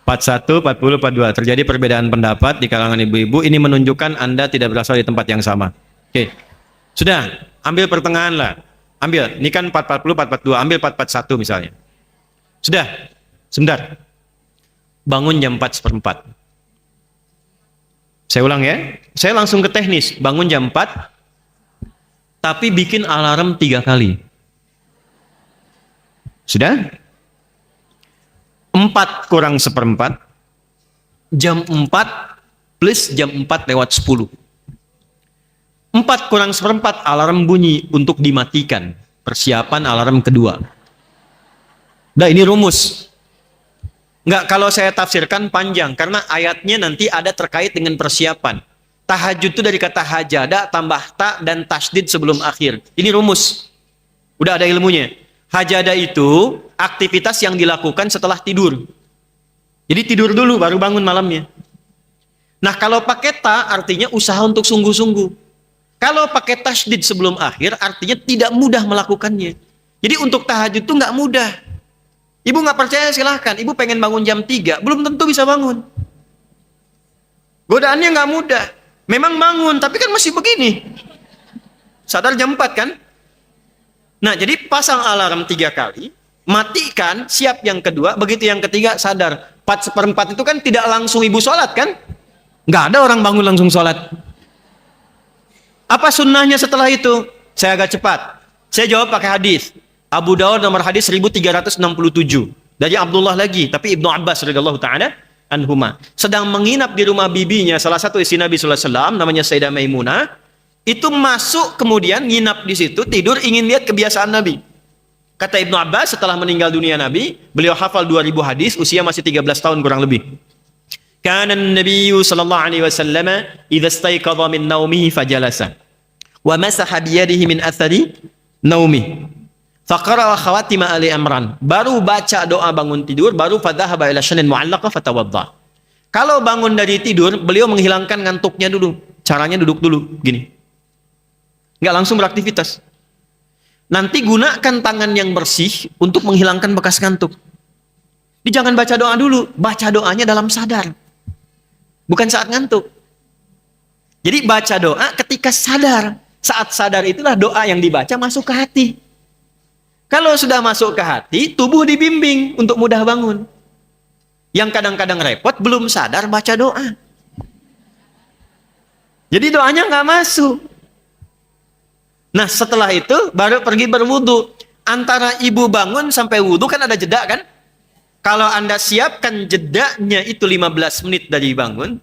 41, 40, 42. Terjadi perbedaan pendapat di kalangan ibu-ibu. Ini menunjukkan Anda tidak berasal di tempat yang sama. Oke. Sudah, ambil pertengahan lah. Ambil, ini kan 440, 442. Ambil 441 misalnya. Sudah, sebentar. Bangun jam 4:04. Saya ulang ya. Saya langsung ke teknis. Bangun jam 4. Tapi bikin alarm 3 kali. Sudah? 4 kurang 1/4. Jam 4 plus jam 4 lewat 10. 4 kurang 1/4 alarm bunyi untuk dimatikan. Persiapan alarm kedua. Nah, ini rumus. Enggak, kalau saya tafsirkan panjang. Karena ayatnya nanti ada terkait dengan persiapan. Tahajud itu dari kata hajada tambah ta dan tasdid sebelum akhir. Ini rumus. Udah ada ilmunya. Hajada itu aktivitas yang dilakukan setelah tidur. Jadi tidur dulu baru bangun malamnya. Nah, kalau pakai ta artinya usaha untuk sungguh-sungguh. Kalau pakai tasydid sebelum akhir artinya tidak mudah melakukannya. Jadi untuk tahajud itu nggak mudah. Ibu nggak percaya silahkan. Ibu pengen bangun jam 3, belum tentu bisa bangun. Godaannya nggak mudah. Memang bangun, tapi kan masih begini. Sadar jam 4 kan? Nah, jadi pasang alarm 3 kali, matikan, siap yang kedua, begitu yang ketiga sadar. 4/4 itu kan tidak langsung ibu sholat kan? Nggak ada orang bangun langsung sholat. Apa sunnahnya setelah itu? Saya agak cepat. Saya jawab pakai hadis. Abu Dawud nomor hadis 1367. Dari Abdullah lagi, tapi Ibnu Abbas radhiyallahu ta'ala anhuma. Sedang menginap di rumah bibinya, salah satu istri Nabi sallallahu alaihi wasallam, namanya Sayyidah Maimunah. Itu masuk kemudian nginap di situ, tidur ingin lihat kebiasaan Nabi. Kata Ibnu Abbas setelah meninggal dunia Nabi, beliau hafal 2000 hadis, usia masih 13 tahun kurang lebih. Kana an-nabiyyu sallallahu alaihi wasallam idza istayqadha min naumihi fajalasa wa masaha bi yadihi min athari naumi. Faqara khawatim Ali Imran. Baru baca doa bangun tidur, baru fadhahaba ila shanin mu'allaqah fatawadda. Kalau bangun dari tidur, beliau menghilangkan ngantuknya dulu. Caranya duduk dulu gini. Enggak langsung beraktivitas. Nanti gunakan tangan yang bersih untuk menghilangkan bekas ngantuk. Jadi jangan baca doa dulu, baca doanya dalam sadar. Bukan saat ngantuk. Jadi baca doa ketika sadar. Saat sadar itulah doa yang dibaca masuk ke hati. Kalau sudah masuk ke hati, tubuh dibimbing untuk mudah bangun. Yang kadang-kadang repot, belum sadar baca doa. Jadi doanya nggak masuk. Nah setelah itu baru pergi berwudu. Antara ibu bangun sampai wudu kan ada jeda kan? Kalau Anda siapkan jedanya itu 15 menit dari bangun,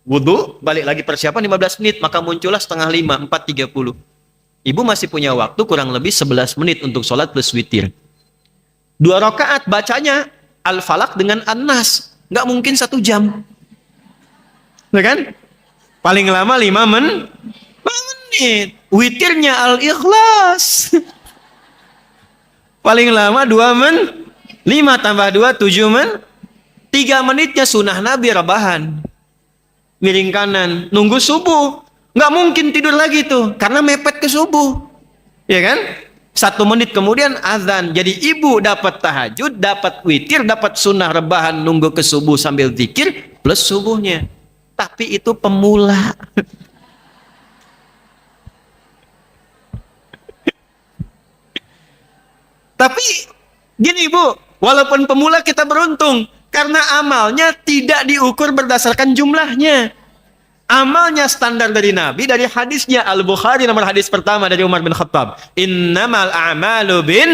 wudu, balik lagi persiapan 15 menit, maka muncullah setengah 5, 4.30. Ibu masih punya waktu kurang lebih 11 menit untuk sholat plus witir. 2 rakaat bacanya Al-Falaq dengan An-Nas. Nggak mungkin 1 jam. Nah kan? Paling lama 5 menit. Witirnya Al-Ikhlas. Paling lama 2 menit. 5 tambah 2, 7 menit. 3 menitnya sunnah Nabi rebahan. Miring kanan. Nunggu subuh. Nggak mungkin tidur lagi tuh. Karena mepet ke subuh. Ya kan? 1 menit kemudian azan. Jadi ibu dapat tahajud, dapat witir, dapat sunnah rebahan. Nunggu ke subuh sambil zikir. Plus subuhnya. Tapi itu pemula. Tapi gini ibu, walaupun pemula kita beruntung karena amalnya tidak diukur berdasarkan jumlahnya. Amalnya standar dari Nabi, dari hadisnya Al-Bukhari nomor hadis pertama dari Umar bin Khattab. Innamal a'malu bin,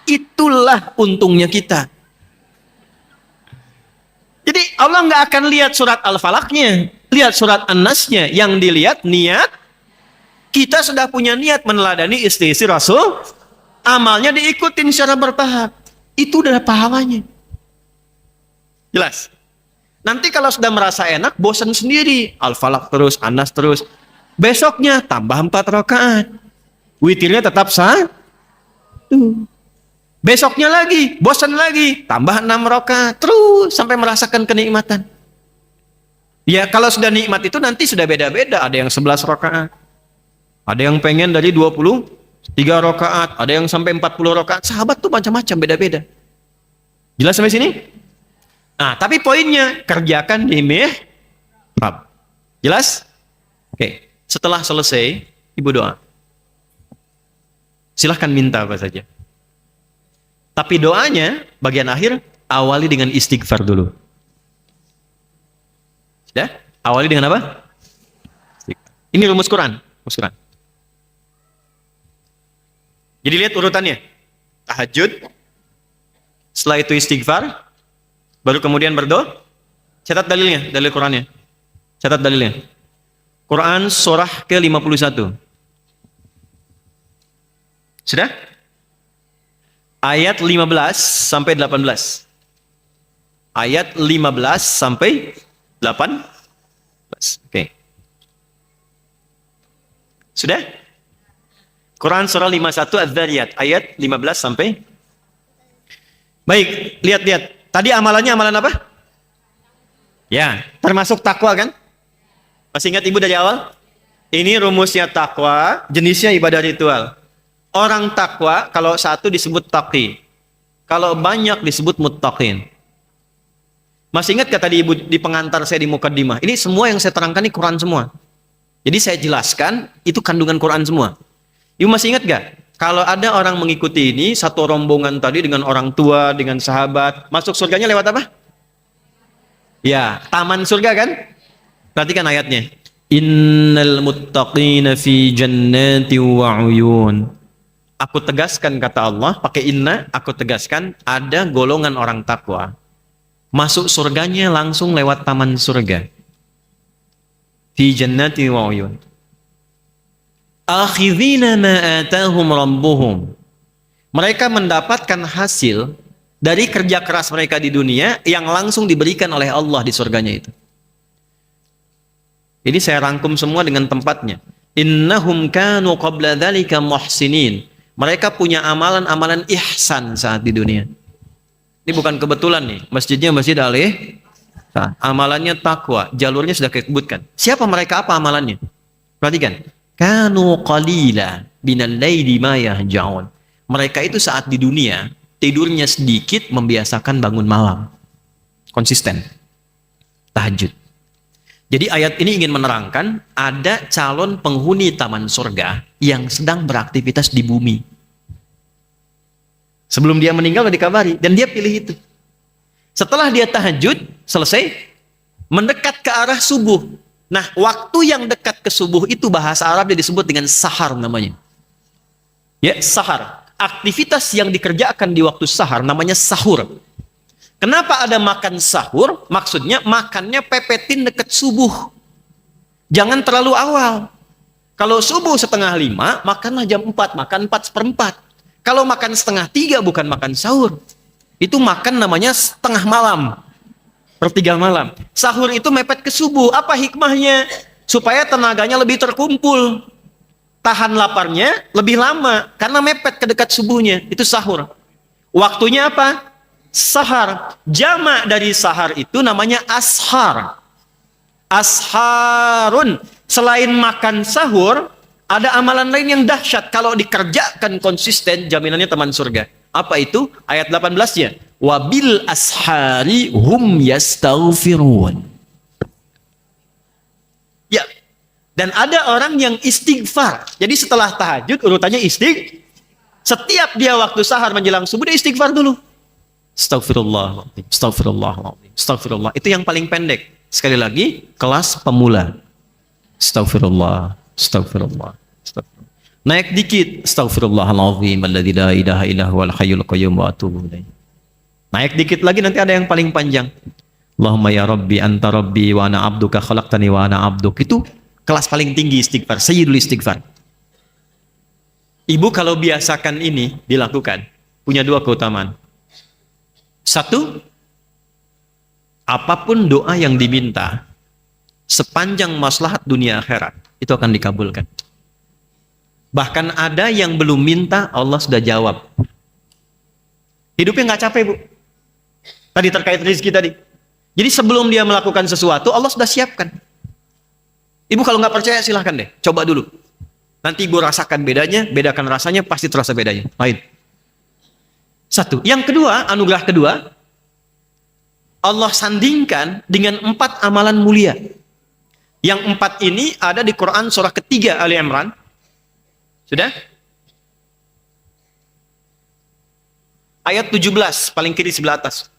itulah untungnya kita. Jadi Allah nggak akan lihat surat Al-Falaqnya, lihat surat An-Nasnya. Yang dilihat niat. Kita sudah punya niat meneladani istri-istri Rasul. Amalnya diikutin secara bertahap. Itu udah pahalanya. Jelas? Nanti kalau sudah merasa enak, bosan sendiri. Al-Falaq terus, An-Nas terus. Besoknya tambah 4 rakaat. Witirnya tetap sah. Besoknya lagi, bosan lagi. Tambah 6 rakaat. Terus sampai merasakan kenikmatan. Ya kalau sudah nikmat itu nanti sudah beda-beda. Ada yang 11 rakaat. Ada yang pengen dari 23 rakaat, ada yang sampai 40 rakaat. Sahabat tuh macam-macam, beda-beda. Jelas sampai sini? Nah, tapi poinnya kerjakan di mihrab. Jelas? Oke. Setelah selesai, ibu doa. Silahkan minta apa saja. Tapi doanya bagian akhir awali dengan istighfar dulu. Sudah? Awali dengan apa? Ini rumus Quran. Rumus Quran. Jadi lihat urutannya. Tahajud. Setelah itu istighfar. Baru kemudian berdoa. Catat dalilnya, dalil Qurannya. Catat dalilnya. Quran surah ke-51. Sudah? Ayat 15 sampai 18. Ayat 15 sampai 18. Oke. Sudah? Quran surah 51 Az-Zariyat ayat 15 sampai. Baik, lihat-lihat. tadi amalannya amalan apa? Ya, termasuk takwa kan? Masih ingat ibu dari awal? Ini rumusnya takwa, jenisnya ibadah ritual. Orang takwa kalau satu disebut taqi, kalau banyak disebut muttaqin. Masih ingat gak tadi ibu di pengantar saya di mukaddimah? Ini semua yang saya terangkan ini Quran semua. Jadi saya jelaskan itu kandungan Quran semua. Ibu masih ingat gak? Kalau ada orang mengikuti ini satu rombongan tadi dengan orang tua, dengan sahabat, masuk surganya lewat apa? Ya, taman surga kan? Perhatikan ayatnya. Innal muttaqina fi jannati wa uyun. Aku tegaskan kata Allah, pakai inna, aku tegaskan ada golongan orang takwa. Masuk surganya langsung lewat taman surga. Fi jannati wa uyun. Akhidhina ma atahum rabbuhum. Mereka mendapatkan hasil dari kerja keras mereka di dunia yang langsung diberikan oleh Allah di surganya itu. Ini saya rangkum semua dengan tempatnya. Innahum kanu qabla dzalika muhsinin. Mereka punya amalan-amalan ihsan saat di dunia. Ini bukan kebetulan nih. Masjidnya Masjid Al-Ihsan. Amalannya takwa. Jalurnya sudah disebutkan. Siapa mereka, apa amalannya? Perhatikan. Kanu qalila binal laili ma yahja'un. Mereka itu saat di dunia tidurnya sedikit, membiasakan bangun malam. Konsisten. Tahajud. Jadi ayat ini ingin menerangkan ada calon penghuni taman surga yang sedang beraktivitas di bumi. Sebelum dia meninggal sudah dikabari dan dia pilih itu. Setelah dia tahajud selesai, mendekat ke arah subuh. Nah, waktu yang dekat ke subuh itu bahasa Arab dia disebut dengan sahar namanya. Ya, sahar. Aktivitas yang dikerjakan di waktu sahar namanya sahur. Kenapa ada makan sahur? Maksudnya makannya pepetin dekat subuh. Jangan terlalu awal. Kalau subuh 4:30, makanlah jam 4, makan 4:04. Kalau makan 2:30 bukan makan sahur. Itu makan namanya setengah malam. 1/3 malam. Sahur itu mepet ke subuh. Apa hikmahnya? Supaya tenaganya lebih terkumpul. Tahan laparnya lebih lama. Karena mepet ke dekat subuhnya. Itu sahur. Waktunya apa? Sahar. Jamak dari sahar itu namanya ashar. Asharun. Selain makan sahur, ada amalan lain yang dahsyat. Kalau dikerjakan konsisten, jaminannya teman surga. Apa itu? Ayat 18-nya. Wabil ashari hum yastaghfirun. Ya. Dan ada orang yang istighfar. Jadi setelah tahajud, urutannya setiap dia waktu sahar menjelang subuh, dia istighfar dulu. Astagfirullahaladzim, astagfirullahaladzim, astagfirullah. Itu yang paling pendek. Sekali lagi, kelas pemula. Astagfirullah, astagfirullah, astagfirullah. Naik dikit. Astagfirullahaladzim, alladzi la ilaha illa huwal hayyul qayyum wa atubu ilaih. Naik dikit lagi, nanti ada yang paling panjang. Allahumma ya Rabbi, anta Rabbi, wa ana abduka khalaqtani wa ana abduk. Itu kelas paling tinggi istighfar, sayyidul istighfar. Ibu kalau biasakan ini dilakukan, punya dua keutamaan. Satu, apapun doa yang diminta, sepanjang maslahat dunia akhirat, itu akan dikabulkan. Bahkan ada yang belum minta, Allah sudah jawab. Hidupnya nggak capek, Bu. Tadi terkait rezeki tadi. Jadi sebelum dia melakukan sesuatu, Allah sudah siapkan. Ibu kalau nggak percaya, silahkan deh. Coba dulu. Nanti ibu rasakan bedanya, bedakan rasanya, pasti terasa bedanya. Lain. Satu. Yang kedua, anugerah kedua, Allah sandingkan dengan 4 amalan mulia. Yang 4 ini ada di Quran surah ketiga Ali Imran. Sudah? Ayat 17, paling kiri sebelah atas.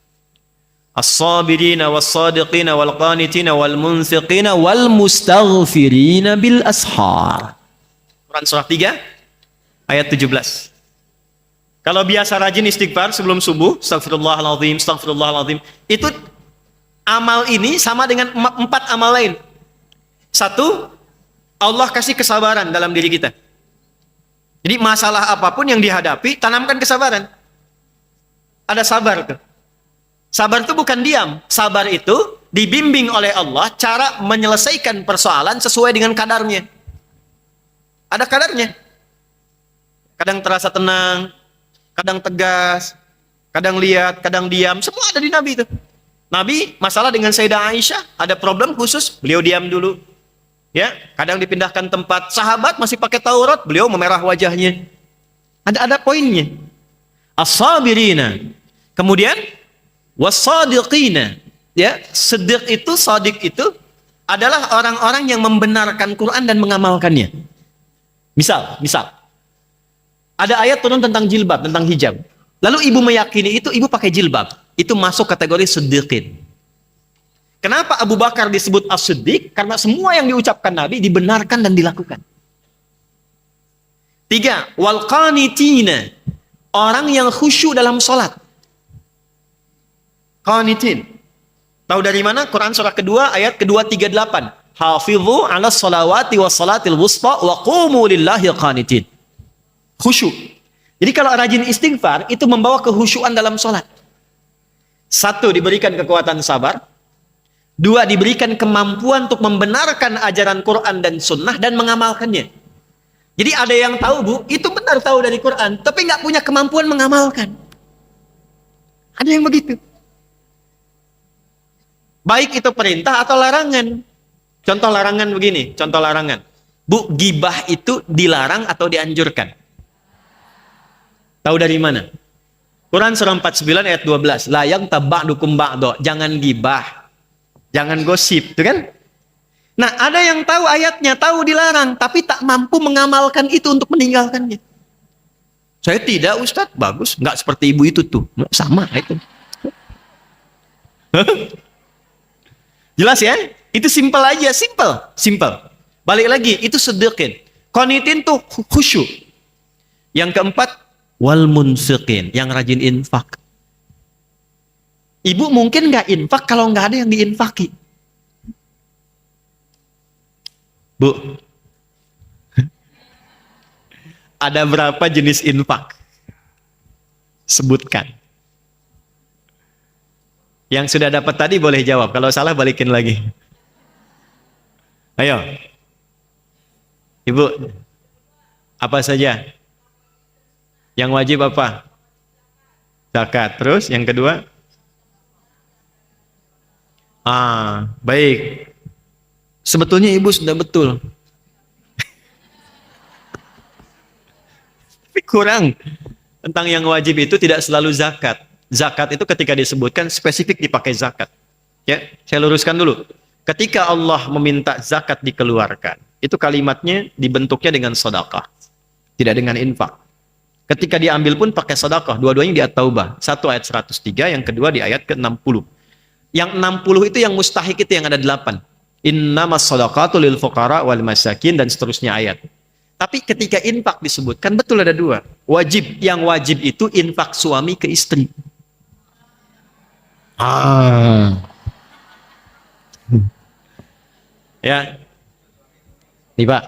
As-sabirina was-sadiqina wal-qanitina wal-munfiqina wal-mustaghfirina bil ashar. Quran surah 3 ayat 17. Kalau biasa rajin istighfar sebelum subuh, astagfirullahaladzim, astagfirullahaladzim, itu amal ini sama dengan 4 amal lain. Satu, Allah kasih kesabaran dalam diri kita. Jadi masalah apapun yang dihadapi, tanamkan kesabaran. Ada sabar tuh. Sabar itu bukan diam. Sabar itu dibimbing oleh Allah cara menyelesaikan persoalan sesuai dengan kadarnya. Ada kadarnya. Kadang terasa tenang, kadang tegas, Kadang lihat, kadang diam, semua ada di Nabi itu. Nabi masalah dengan Sayyidah Aisyah, ada problem khusus, beliau diam dulu. Ya, kadang dipindahkan tempat, sahabat masih pakai Taurat, beliau memerah wajahnya. Ada poinnya. As-sabirina. Kemudian was-sadiqina. Ya, siddiq itu, sadiq itu adalah orang-orang yang membenarkan Quran dan mengamalkannya. Misal, ada ayat turun tentang jilbab, tentang hijab. Lalu ibu meyakini itu, ibu pakai jilbab. Itu masuk kategori siddiqin. Kenapa Abu Bakar disebut as-siddiq? Karena semua yang diucapkan Nabi dibenarkan dan dilakukan. 3. Wal qanitina. Orang yang khusyuk dalam sholat. Qanitin. Tahu dari mana? Quran surah kedua ayat kedua 38. Hafidhu ala salawati wa salatil wusta wa qumu lillahi qanitin. Khusyuk. Jadi kalau rajin istighfar itu membawa kehusyuan dalam sholat. 1. Diberikan kekuatan sabar. 2. Diberikan kemampuan untuk membenarkan ajaran Quran dan sunnah dan mengamalkannya. Jadi ada yang tahu, Bu, itu benar tahu dari Quran, tapi nggak punya kemampuan mengamalkan. Ada yang begitu. Baik itu perintah atau larangan. Contoh larangan begini, contoh larangan. Bu, gibah itu dilarang atau dianjurkan? Tahu dari mana? Quran surah 49 ayat 12. La yang taba'dukum ba'do. Jangan gibah. Jangan gosip, itu kan? Nah, ada yang tahu ayatnya, tahu dilarang, tapi tak mampu mengamalkan itu untuk meninggalkannya. Saya tidak, Ustadz. Bagus. Nggak seperti ibu itu tuh. Sama itu. Jelas ya? Itu simpel aja, simpel. Balik lagi, itu sedekah. Qanitin tuh khusyuk. Yang keempat, wal munfiqin, yang rajin infak. Ibu mungkin nggak infak kalau nggak ada yang diinfaki. Bu, ada berapa jenis infak? Sebutkan. Yang sudah dapat tadi boleh jawab. Kalau salah balikin lagi. Ayo. Ibu, apa saja? Yang wajib apa? Zakat. Terus yang kedua? Baik. Sebetulnya ibu sudah betul. Tapi kurang. Tentang yang wajib itu tidak selalu zakat. Zakat itu ketika disebutkan spesifik dipakai zakat. Ya, saya luruskan dulu. Ketika Allah meminta zakat dikeluarkan, itu kalimatnya dibentuknya dengan sedekah, tidak dengan infak. Ketika diambil pun pakai sedekah, dua-duanya di At-Taubah. Satu ayat 103, yang kedua di ayat ke-60. Yang 60 itu yang mustahik itu yang ada 8. Innamas shadaqatu lil fuqara wal masakin dan seterusnya ayat. Tapi ketika infak disebutkan betul ada 2. Wajib, yang wajib itu infak suami ke istri. Ya. Nih Pak.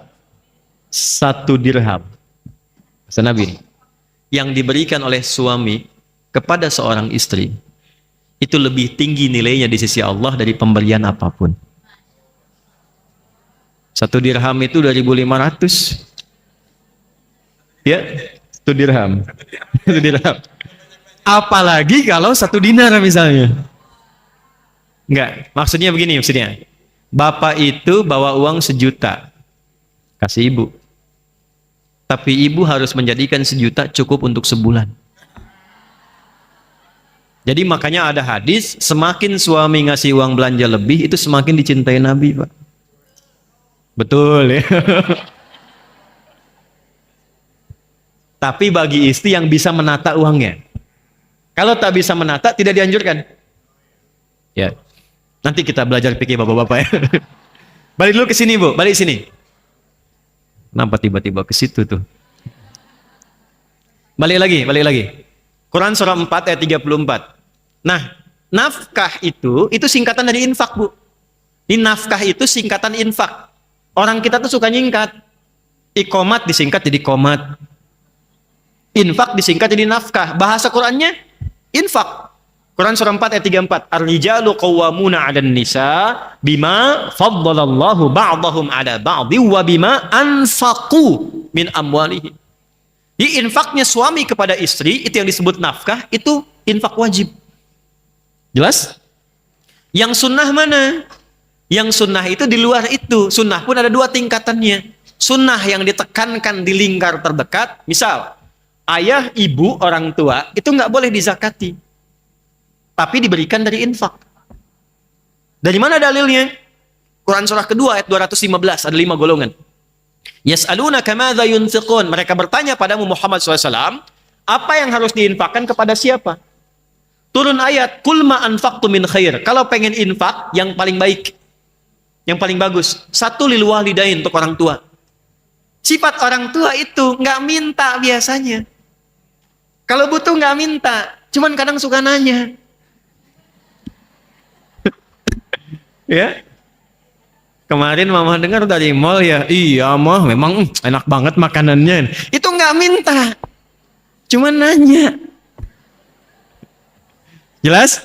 1 dirham. Bahasa Nabi nih. Yang diberikan oleh suami kepada seorang istri itu lebih tinggi nilainya di sisi Allah dari pemberian apapun. 1 dirham itu 2.500. Ya, 1 dirham. 1 dirham. Apalagi kalau 1 dinar misalnya. Enggak, maksudnya begini maksudnya. Bapak itu bawa uang 1 juta. Kasih ibu. Tapi ibu harus menjadikan 1 juta cukup untuk sebulan. Jadi makanya ada hadis, semakin suami ngasih uang belanja lebih, itu semakin dicintai Nabi, Pak. Betul ya. Tapi bagi istri yang bisa menata uangnya. Kalau tak bisa menata, tidak dianjurkan. Ya. Nanti kita belajar fikih bapak-bapak ya. Balik dulu ke sini, Bu. Balik sini. Kenapa tiba-tiba ke situ tuh? Balik lagi. Quran surah 4 ayat 34. Nah, nafkah itu singkatan dari infak, Bu. Ini nafkah itu singkatan infak. Orang kita tuh suka nyingkat. Iqomat disingkat jadi qomat. Infak disingkat jadi nafkah. Bahasa Qurannya infak. Quran surah 4 ayat 34. Ar-rijalu qawwamuna 'alan nisa bima faddalallahu ba'dahum 'ala ba'dhi wa bima anfaqu min amwalihim. Di infaknya suami kepada istri, itu yang disebut nafkah, itu infak wajib. Jelas? Yang sunnah mana? Yang sunnah itu di luar itu. Sunnah pun ada 2 tingkatannya. Sunnah yang ditekankan di lingkar terdekat, misal, ayah, ibu, orang tua, itu nggak boleh dizakati. Tapi diberikan dari infak. Dari mana dalilnya? Quran surah kedua ayat 215, ada 5 golongan. Yas'alunaka madza yunfiqun. Mereka bertanya padamu Muhammad SAW, apa yang harus diinfakkan kepada siapa? Turun ayat, Qul ma anfaqtu min khair. Kalau pengen infak, yang paling baik, yang paling bagus. 1 lil walidain, untuk orang tua. Sifat orang tua itu nggak minta biasanya. Kalau butuh nggak minta, cuman kadang suka nanya. Ya. Kemarin mama dengar dari mall ya, iya mah memang enak banget makanannya. Itu nggak minta, cuman nanya. Jelas?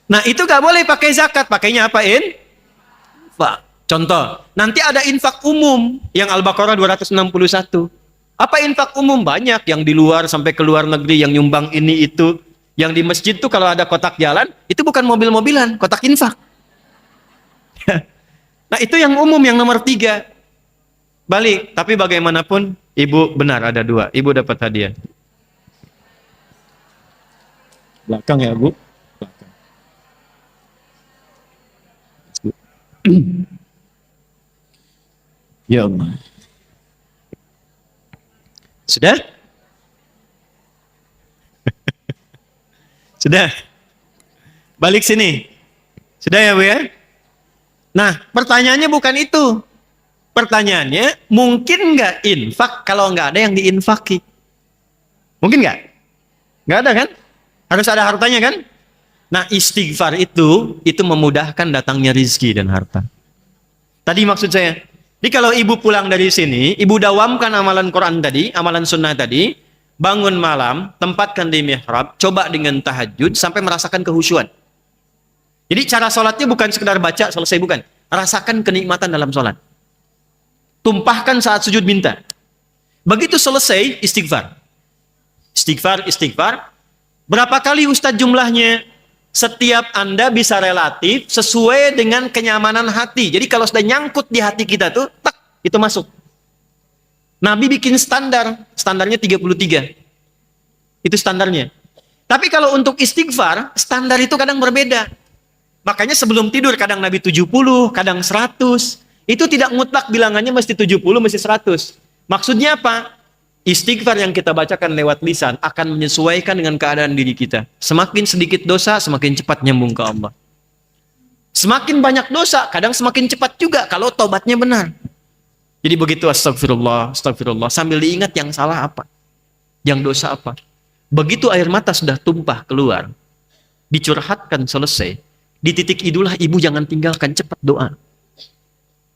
Nah itu nggak boleh pakai zakat, pakainya apain? Pak, contoh, nanti ada infak umum yang Al-Baqarah 261. Apa infak umum? Banyak, yang di luar sampai ke luar negeri, yang nyumbang ini itu. Yang di masjid tuh kalau ada kotak jalan, itu bukan mobil-mobilan, kotak infak. Nah itu yang umum, yang nomor 3. Balik, tapi bagaimanapun ibu benar ada 2. Ibu dapat hadiah. Belakang ya bu. Belakang. Ya Allah. Sudah? Sudah? Balik sini. Sudah ya bu ya? Nah, pertanyaannya bukan itu. Pertanyaannya, mungkin nggak infak kalau nggak ada yang diinfaki? Mungkin nggak? Nggak ada kan? Harus ada hartanya kan? Nah, istighfar itu memudahkan datangnya rizki dan harta. Tadi maksud saya, jadi kalau ibu pulang dari sini, ibu dawamkan amalan Quran tadi, amalan sunnah tadi, bangun malam, tempatkan di mihrab, coba dengan tahajud sampai merasakan kehusyuan. Jadi cara sholatnya bukan sekedar baca, selesai, bukan. Rasakan kenikmatan dalam sholat. Tumpahkan saat sujud minta. Begitu selesai, istighfar. Istighfar, istighfar. Berapa kali Ustadz jumlahnya? Setiap Anda bisa relatif sesuai dengan kenyamanan hati. Jadi kalau sudah nyangkut di hati kita tuh, tak, itu masuk. Nabi bikin standar. Standarnya 33. Itu standarnya. Tapi kalau untuk istighfar, standar itu kadang berbeda. Makanya sebelum tidur kadang Nabi 70, kadang 100. Itu tidak mutlak bilangannya mesti 70, mesti 100. Maksudnya apa? Istighfar yang kita bacakan lewat lisan akan menyesuaikan dengan keadaan diri kita. Semakin sedikit dosa, semakin cepat nyambung ke Allah. Semakin banyak dosa, kadang semakin cepat juga kalau tobatnya benar. Jadi begitu astagfirullah, astagfirullah. Sambil diingat yang salah apa. Yang dosa apa. Begitu air mata sudah tumpah keluar. Dicurhatkan selesai. Di titik itulah ibu jangan tinggalkan, cepat doa.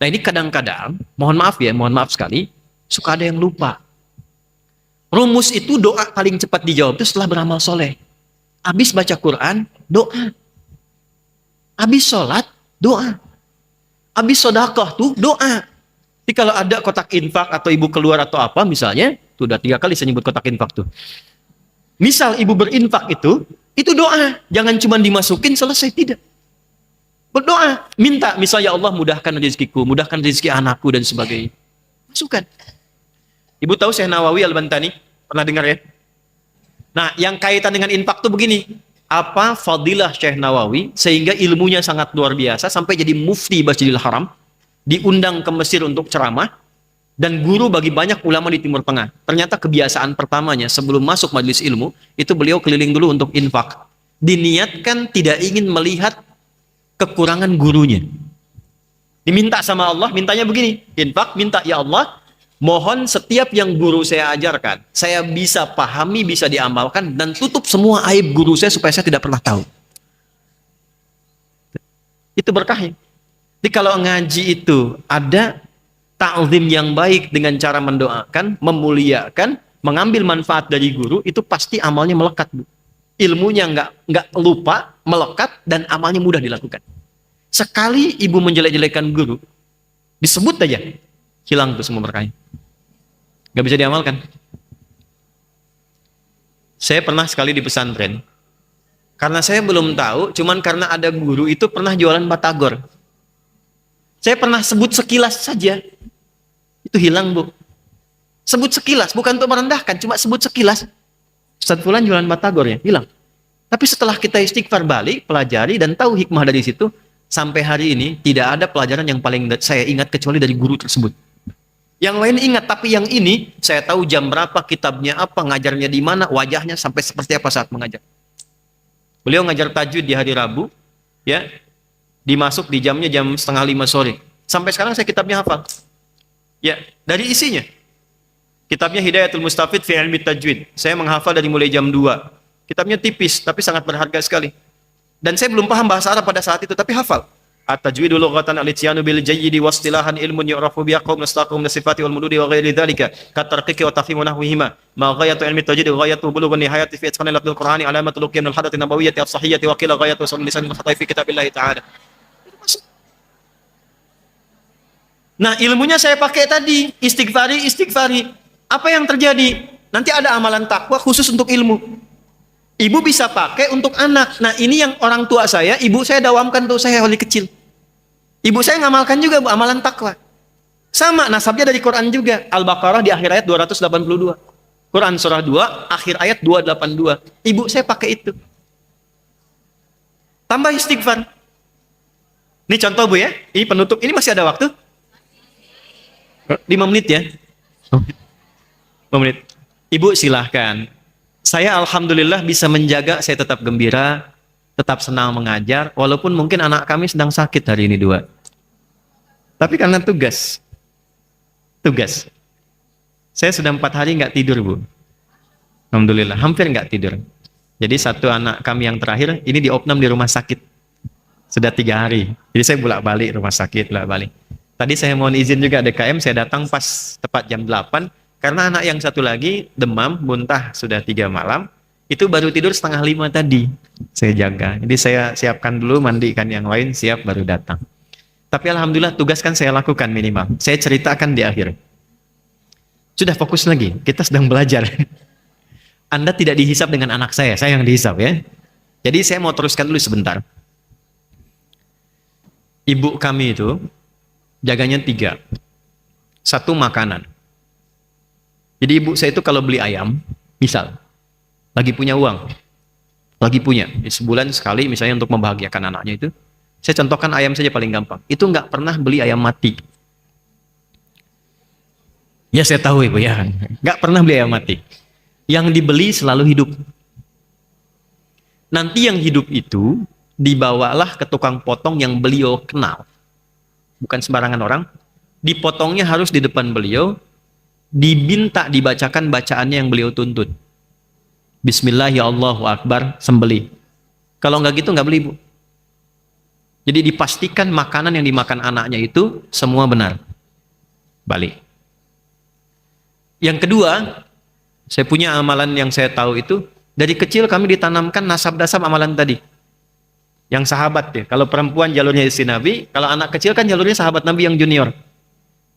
Nah ini kadang-kadang, mohon maaf sekali, suka ada yang lupa. Rumus itu doa paling cepat dijawab itu setelah beramal soleh. Habis baca Quran, doa. Habis sholat, doa. Habis sedekah tuh doa. Jadi kalau ada kotak infak atau ibu keluar atau apa misalnya, tuh udah 3 kali saya nyebut kotak infak tuh. Misal ibu berinfak itu doa. Jangan cuma dimasukin selesai, tidak. Berdoa, minta, misalnya ya Allah mudahkan rezekiku, mudahkan rezeki anakku dan sebagainya. Masukkan. Ibu tahu Syekh Nawawi Al-Bantani? Pernah dengar ya? Nah, yang kaitan dengan infak tuh begini. Apa fadilah Syekh Nawawi sehingga ilmunya sangat luar biasa sampai jadi mufti Masjidil Haram, diundang ke Mesir untuk ceramah dan guru bagi banyak ulama di Timur Tengah. Ternyata kebiasaan pertamanya sebelum masuk majelis ilmu itu beliau keliling dulu untuk infak. Diniatkan tidak ingin melihat kekurangan gurunya. Diminta sama Allah, mintanya begini, infak, minta ya Allah, mohon setiap yang guru saya ajarkan, saya bisa pahami, bisa diamalkan, dan tutup semua aib guru saya supaya saya tidak pernah tahu. Itu berkahnya. Jadi kalau ngaji itu ada ta'zim yang baik dengan cara mendoakan, memuliakan, mengambil manfaat dari guru, itu pasti amalnya melekat, Bu. Ilmunya nggak lupa, melekat, dan amalnya mudah dilakukan. Sekali ibu menjelek-jelekan guru, disebut aja, hilang tuh semua berkahnya. Nggak bisa diamalkan. Saya pernah sekali di pesantren. Karena saya belum tahu, cuman karena ada guru itu pernah jualan batagor. Saya pernah sebut sekilas saja. Itu hilang, Bu. Sebut sekilas, bukan untuk merendahkan, cuma sebut sekilas. Ustaz Fulan jualan batagor ya, hilang. Tapi setelah kita istighfar balik, pelajari dan tahu hikmah dari situ, sampai hari ini tidak ada pelajaran yang paling saya ingat kecuali dari guru tersebut. Yang lain ingat, tapi yang ini saya tahu jam berapa, kitabnya apa, ngajarnya di mana, wajahnya sampai seperti apa saat mengajar. Beliau ngajar tajwid di hari Rabu, ya, dimasuk di jamnya jam 4:30 sore. Sampai sekarang saya kitabnya hafal. Ya, dari isinya. Kitabnya Hidayatul Mustafid fi Ilmi Tajwid. Saya menghafal dari mulai jam 2. Kitabnya tipis, tapi sangat berharga sekali. Dan saya belum paham bahasa Arab pada saat itu, tapi hafal. At-tajwidu lughatan al-ityanu bil jayyidi wastilahan ilmun yu'rafu biha qawm nastaqum nasifati wal mududi wa ghairi dhalika katarqiqi wa tafhimu nahwihima ma ghayatu ilmi tajwid wa ghayatu bulugh nihayati fi itqan al qur'ani alamatul luqyan al hadath nabawiyyati as-sahiyyati wa qila ghayatu sun lisan al-khatai fi kitabillah ta'ala. Nah, ilmunya saya pakai tadi, istighfari. Apa yang terjadi? Nanti ada amalan takwa khusus untuk ilmu. Ibu bisa pakai untuk anak. Nah, ini yang orang tua saya, ibu saya dawamkan untuk saya dari kecil. Ibu saya ngamalkan juga, Bu, amalan takwa. Sama, nasabnya dari Quran juga. Al-Baqarah di akhir ayat 282. Quran surah 2, akhir ayat 282. Ibu saya pakai itu. Tambah istighfar. Ini contoh, Bu, ya. Ini penutup. Ini masih ada waktu? 5 menit ya. 5 menit. Ibu silahkan. Saya alhamdulillah bisa menjaga saya tetap gembira, tetap senang mengajar, walaupun mungkin anak kami sedang sakit hari ini 2. Tapi karena tugas. Saya sudah 4 hari nggak tidur, Bu. Alhamdulillah, hampir nggak tidur. Jadi satu anak kami yang terakhir, ini diopnam di rumah sakit. Sudah 3 hari. Jadi saya bolak-balik rumah sakit, bolak-balik. Tadi saya mohon izin juga DKM, saya datang pas tepat jam 8. Karena anak yang satu lagi demam, muntah sudah 3 malam, itu baru tidur 4:30 tadi. Saya jaga. Jadi saya siapkan dulu, mandikan yang lain, siap baru datang. Tapi alhamdulillah tugas kan saya lakukan minimal. Saya ceritakan di akhir. Sudah fokus lagi, kita sedang belajar. Anda tidak dihisap dengan anak saya yang dihisap ya. Jadi saya mau teruskan dulu sebentar. Ibu kami itu jaganya 3. 1 makanan. Jadi ibu saya itu kalau beli ayam, misal, lagi punya uang, sebulan sekali misalnya untuk membahagiakan anaknya itu, saya contohkan ayam saja paling gampang, itu nggak pernah beli ayam mati. Ya saya tahu ibu ya, nggak pernah beli ayam mati. Yang dibeli selalu hidup. Nanti yang hidup itu dibawalah ke tukang potong yang beliau kenal, bukan sembarangan orang, dipotongnya harus di depan beliau, diminta dibacakan bacaannya yang beliau tuntut. Bismillah ya Allahu Akbar, sembelih. Kalau nggak gitu nggak beli, Bu. Jadi dipastikan makanan yang dimakan anaknya itu semua benar. Balik. Yang kedua, saya punya amalan yang saya tahu itu, dari kecil kami ditanamkan nasab-nasab amalan tadi. Yang sahabat ya, kalau perempuan jalurnya istri Nabi, kalau anak kecil kan jalurnya sahabat Nabi yang junior.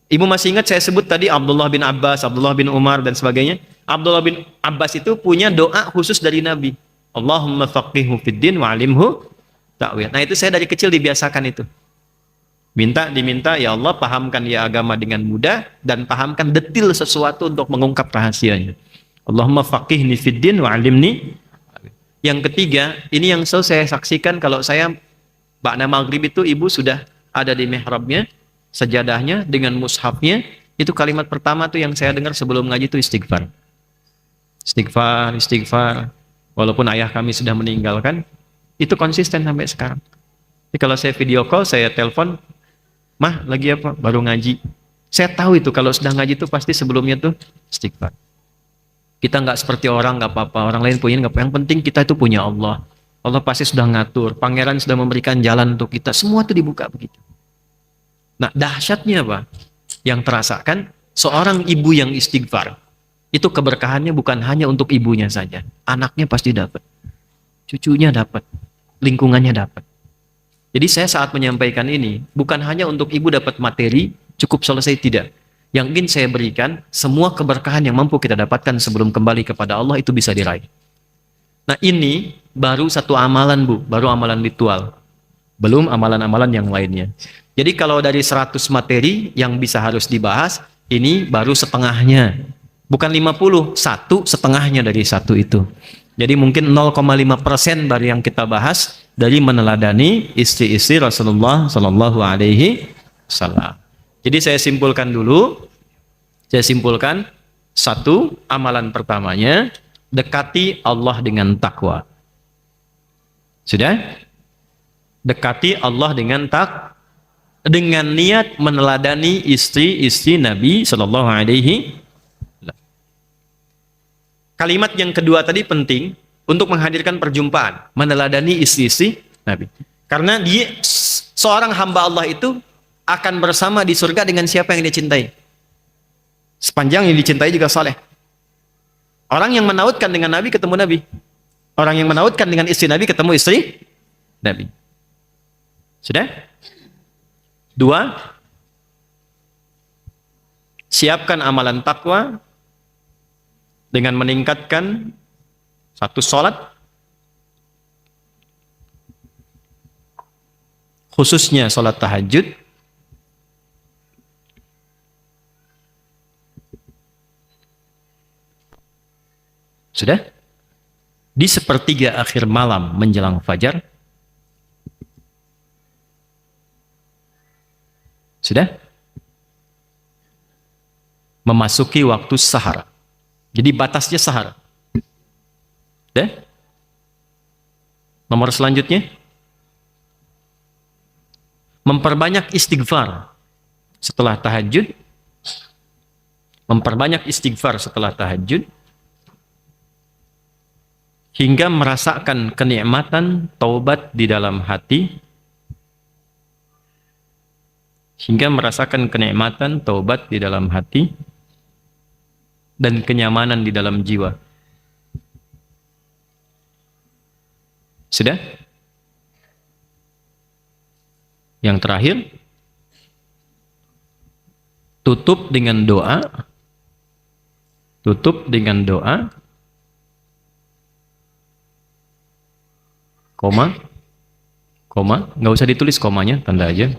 Ibu masih ingat saya sebut tadi Abdullah bin Abbas, Abdullah bin Umar dan sebagainya. Abdullah bin Abbas itu punya doa khusus dari Nabi. Allahumma faqihhu fid din wa 'allimhu ta'wil. Nah, itu saya dari kecil dibiasakan itu. Diminta ya Allah pahamkan ya agama dengan mudah dan pahamkan detil sesuatu untuk mengungkap rahasianya. Allahumma faqihni fid din wa 'allimni. Yang ketiga, ini yang selalu saya saksikan kalau saya ba'da maghrib itu ibu sudah ada di mihrabnya, sajadahnya dengan mushafnya, itu kalimat pertama tuh yang saya dengar sebelum ngaji itu istighfar. Istighfar. Walaupun ayah kami sudah meninggalkan, itu konsisten sampai sekarang. Jadi kalau saya video call, saya telepon, "Mah, lagi apa?" "Baru ngaji." Saya tahu itu kalau sudah ngaji itu pasti sebelumnya tuh istighfar. Kita nggak seperti orang, nggak apa-apa. Orang lain punya nggak apa. Yang penting kita itu punya Allah. Allah pasti sudah ngatur. Pangeran sudah memberikan jalan untuk kita. Semua itu dibuka begitu. Nah, dahsyatnya apa? Yang terasakan seorang ibu yang istighfar, itu keberkahannya bukan hanya untuk ibunya saja. Anaknya pasti dapat. Cucunya dapat. Lingkungannya dapat. Jadi saya saat menyampaikan ini, bukan hanya untuk ibu dapat materi, cukup selesai, tidak. Yang ingin saya berikan, semua keberkahan yang mampu kita dapatkan sebelum kembali kepada Allah itu bisa diraih. Nah ini baru satu amalan Bu, baru amalan ritual. Belum amalan-amalan yang lainnya. Jadi kalau dari 100 materi yang bisa harus dibahas, ini baru setengahnya. Bukan 50, satu setengahnya dari satu itu. Jadi mungkin 0,5% baru yang kita bahas dari meneladani istri-istri Rasulullah Sallallahu Alaihi Wasallam. Jadi saya simpulkan dulu. Saya simpulkan, satu, amalan pertamanya, dekati Allah dengan takwa. Sudah? Dekati Allah dengan dengan niat meneladani istri-istri Nabi Sallallahu Alaihi Wasallam. Kalimat yang kedua tadi penting untuk menghadirkan perjumpaan, meneladani istri-istri Nabi. Karena dia seorang hamba Allah itu akan bersama di surga dengan siapa yang dia cintai. Sepanjang yang dicintai juga saleh. Orang yang menautkan dengan Nabi ketemu Nabi. Orang yang menautkan dengan istri Nabi ketemu istri Nabi. Sudah? Dua, siapkan amalan takwa dengan meningkatkan satu, sholat, khususnya sholat tahajud. Sudah? Di sepertiga akhir malam menjelang fajar. Sudah? Memasuki waktu sahar. Jadi batasnya sahar. Sudah? Nomor selanjutnya. Memperbanyak istighfar setelah tahajud. Memperbanyak istighfar setelah tahajud. Hingga merasakan kenikmatan taubat di dalam hati. Hingga merasakan kenikmatan taubat di dalam hati dan kenyamanan di dalam jiwa. Sudah? Yang terakhir, tutup dengan doa. Tutup dengan doa. Koma. Nggak usah ditulis komanya, tanda aja.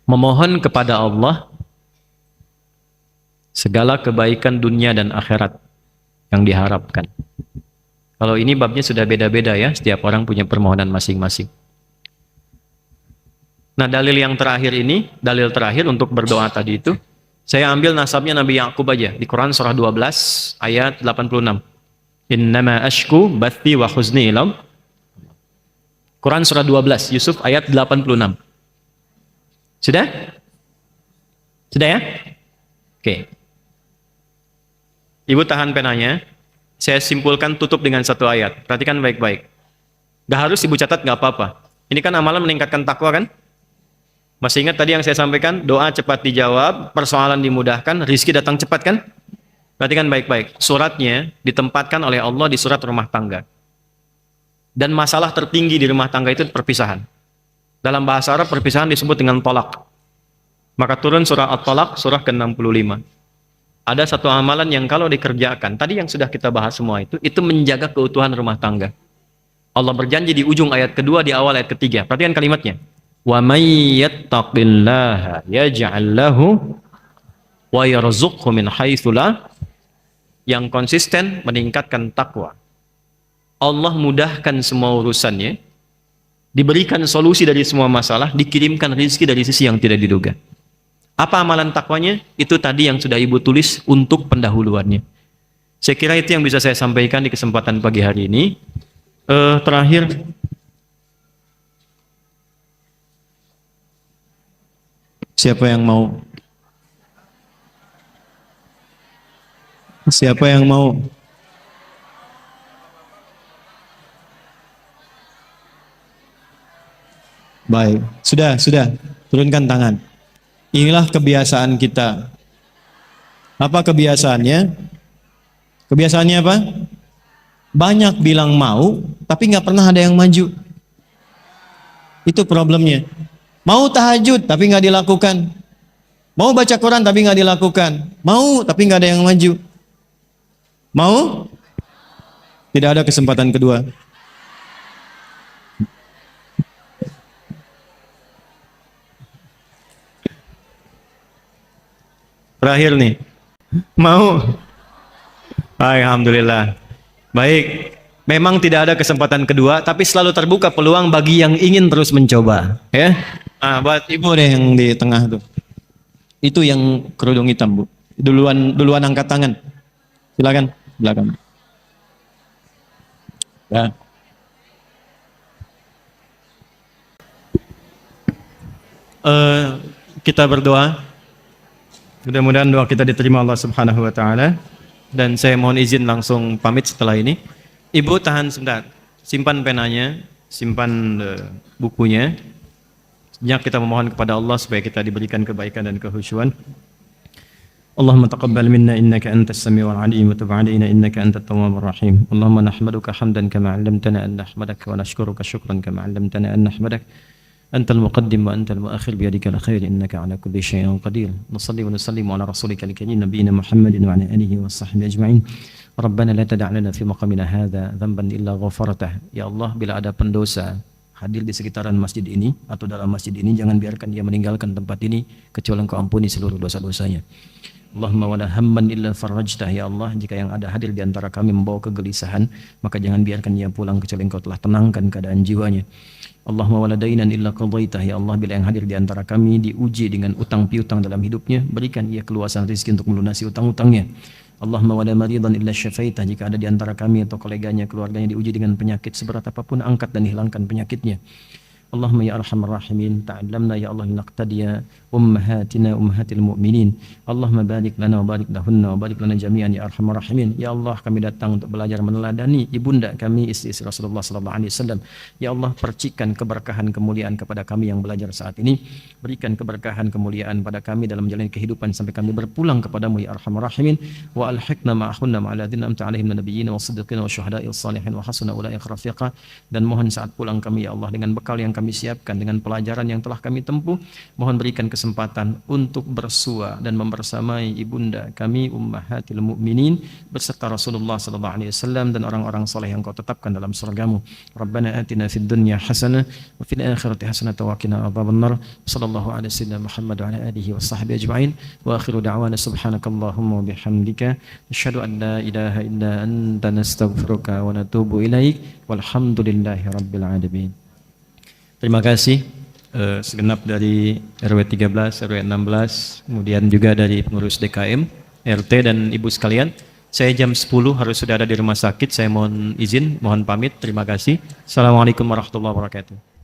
Memohon kepada Allah segala kebaikan dunia dan akhirat yang diharapkan. Kalau ini babnya sudah beda-beda ya, setiap orang punya permohonan masing-masing. Nah, dalil yang terakhir ini, dalil terakhir untuk berdoa tadi itu, saya ambil nasabnya Nabi Yakub aja di Quran surah 12 ayat 86. Innama ashku bathi wa huzni ilam. Quran surah 12 Yusuf ayat 86. Sudah? Sudah ya? Oke. Ibu tahan penanya. Saya simpulkan tutup dengan satu ayat. Perhatikan baik-baik. Gak harus ibu catat, gak apa-apa. Ini kan amalan meningkatkan takwa kan? Masih ingat tadi yang saya sampaikan? Doa cepat dijawab, persoalan dimudahkan, rizki datang cepat kan? Perhatikan baik-baik. Suratnya ditempatkan oleh Allah di surat rumah tangga. Dan masalah tertinggi di rumah tangga itu perpisahan. Dalam bahasa Arab perpisahan disebut dengan tolak. Maka turun surah At-Talaq, surah ke-65. Ada satu amalan yang kalau dikerjakan, tadi yang sudah kita bahas semua itu menjaga keutuhan rumah tangga. Allah berjanji di ujung ayat kedua, di awal ayat ketiga. Perhatikan kalimatnya. Wa may yattaqillaha yaj'al lahu wa yarzuqhu min haitsu la. Yang konsisten meningkatkan takwa. Allah mudahkan semua urusannya. Diberikan solusi dari semua masalah, dikirimkan rezeki dari sisi yang tidak diduga. Apa amalan takwanya? Itu tadi yang sudah ibu tulis untuk pendahuluannya. Saya kira itu yang bisa saya sampaikan di kesempatan pagi hari ini. Terakhir, siapa yang mau? Siapa yang mau? Baik, sudah. Turunkan tangan. Inilah kebiasaan kita. Apa kebiasaannya? Kebiasaannya apa? Banyak bilang mau, tapi nggak pernah ada yang maju. Itu problemnya. Mau tahajud, tapi nggak dilakukan. Mau baca Quran, tapi nggak dilakukan. Mau, tapi nggak ada yang maju. Mau? Tidak ada kesempatan kedua. Terakhir nih. Mau? Alhamdulillah. Baik. Memang tidak ada kesempatan kedua, tapi selalu terbuka peluang bagi yang ingin terus mencoba. Ya. Nah, buat ibu deh yang di tengah tuh. Itu yang kerudung hitam, Bu. Duluan angkat tangan. Silakan, belakang. Ya. Kita berdoa. Mudah-mudahan doa kita diterima Allah Subhanahu wa taala, dan saya mohon izin langsung pamit setelah ini. Ibu tahan sebentar. Simpan penanya, simpan bukunya. Sejak kita memohon kepada Allah supaya kita diberikan kebaikan dan kehusyuan. Allahumma taqabbal minna innaka antas samiul alim wa tub alaina innaka antat tawwabur rahim. Allahumma nahmaduka hamdan kama 'allamtana an nahmadaka wa nashkuruka syukran kama 'allamtana an nahmadaka. Antal muqaddim wa antal muakhir biyadika al-khair innaka ala kulli syai'in qadir. Nusalli wa nusallimu ala rasulika al-karim nabiyina Muhammadin wa ala alihi wa sahbihi ajma'in. Rabbana la tada' lana fi maqamina hadza dhanban illa ghafartah. Ya Allah, bila ada pendosa hadir di sekitaran masjid ini atau dalam masjid ini, jangan biarkan dia meninggalkan tempat ini kecuali Engkau ampuni seluruh dosa-dosanya. Allahumma wala hamman illa farajtah. Ya Allah, jika yang ada hadir di antara kami membawa kegelisahan, maka jangan biarkan dia pulang kecuali Engkau telah tenangkan keadaan jiwanya. Allahumma wala dainan illa qadaitah. Ya Allah, bila yang hadir di antara kami diuji dengan utang piutang dalam hidupnya, berikan ia keluasan rezeki untuk melunasi utang-utangnya. Allahumma wala maridan illa syafaitah. Jika ada di antara kami atau koleganya, keluarganya diuji dengan penyakit seberat apapun, angkat dan hilangkan penyakitnya. Allahumma ya arhamar rahimin, ta'allamna ya Allah naqtadiya ummahatina ummahatil mu'minin. Allahumma barik lana wa barik lahunna wa barik lana jami'an ya arhamar rahimin. Ya Allah, kami datang untuk belajar meneladani ibunda kami, istri-istri Rasulullah sallallahu alaihi wasallam. Ya Allah, percikan keberkahan kemuliaan kepada kami yang belajar saat ini. Berikan keberkahan kemuliaan pada kami dalam menjalani kehidupan sampai kami berpulang kepadamu ya arhamar rahimin. Wa alhiqna ma'ahunna ma'aladzina amta alaihim nabiyyin wa siddiqin wa syuhada'i salihin wa hasuna ulaika rafiqa. Dan mohon saat pulang kami ya Allah dengan bekal yang kami siapkan, dengan pelajaran yang telah kami tempuh, mohon berikan kesempatan untuk bersua dan membersamai ibunda kami ummahatil mukminin beserta Rasulullah sallallahu alaihi wasallam dan orang-orang saleh yang Kau tetapkan dalam surgamu. Rabbana atina fid dunya hasanah wa fil akhirati hasanah wa qina adzabannar. Sallallahu alaihi wasallam Muhammad wa ala alihi washabbihi ajma'in. Wa akhiru da'wana subhanakallahumma wa bihamdika asyhadu an la ilaha illa anta nastaghfiruka wa natubu ilaik. Walhamdulillahi rabbil alamin. Terima kasih segenap dari RW 13, RW 16, kemudian juga dari pengurus DKM, RT dan Ibu sekalian. Saya jam 10 harus sudah ada di rumah sakit. Saya mohon izin, mohon pamit. Terima kasih. Assalamualaikum warahmatullahi wabarakatuh.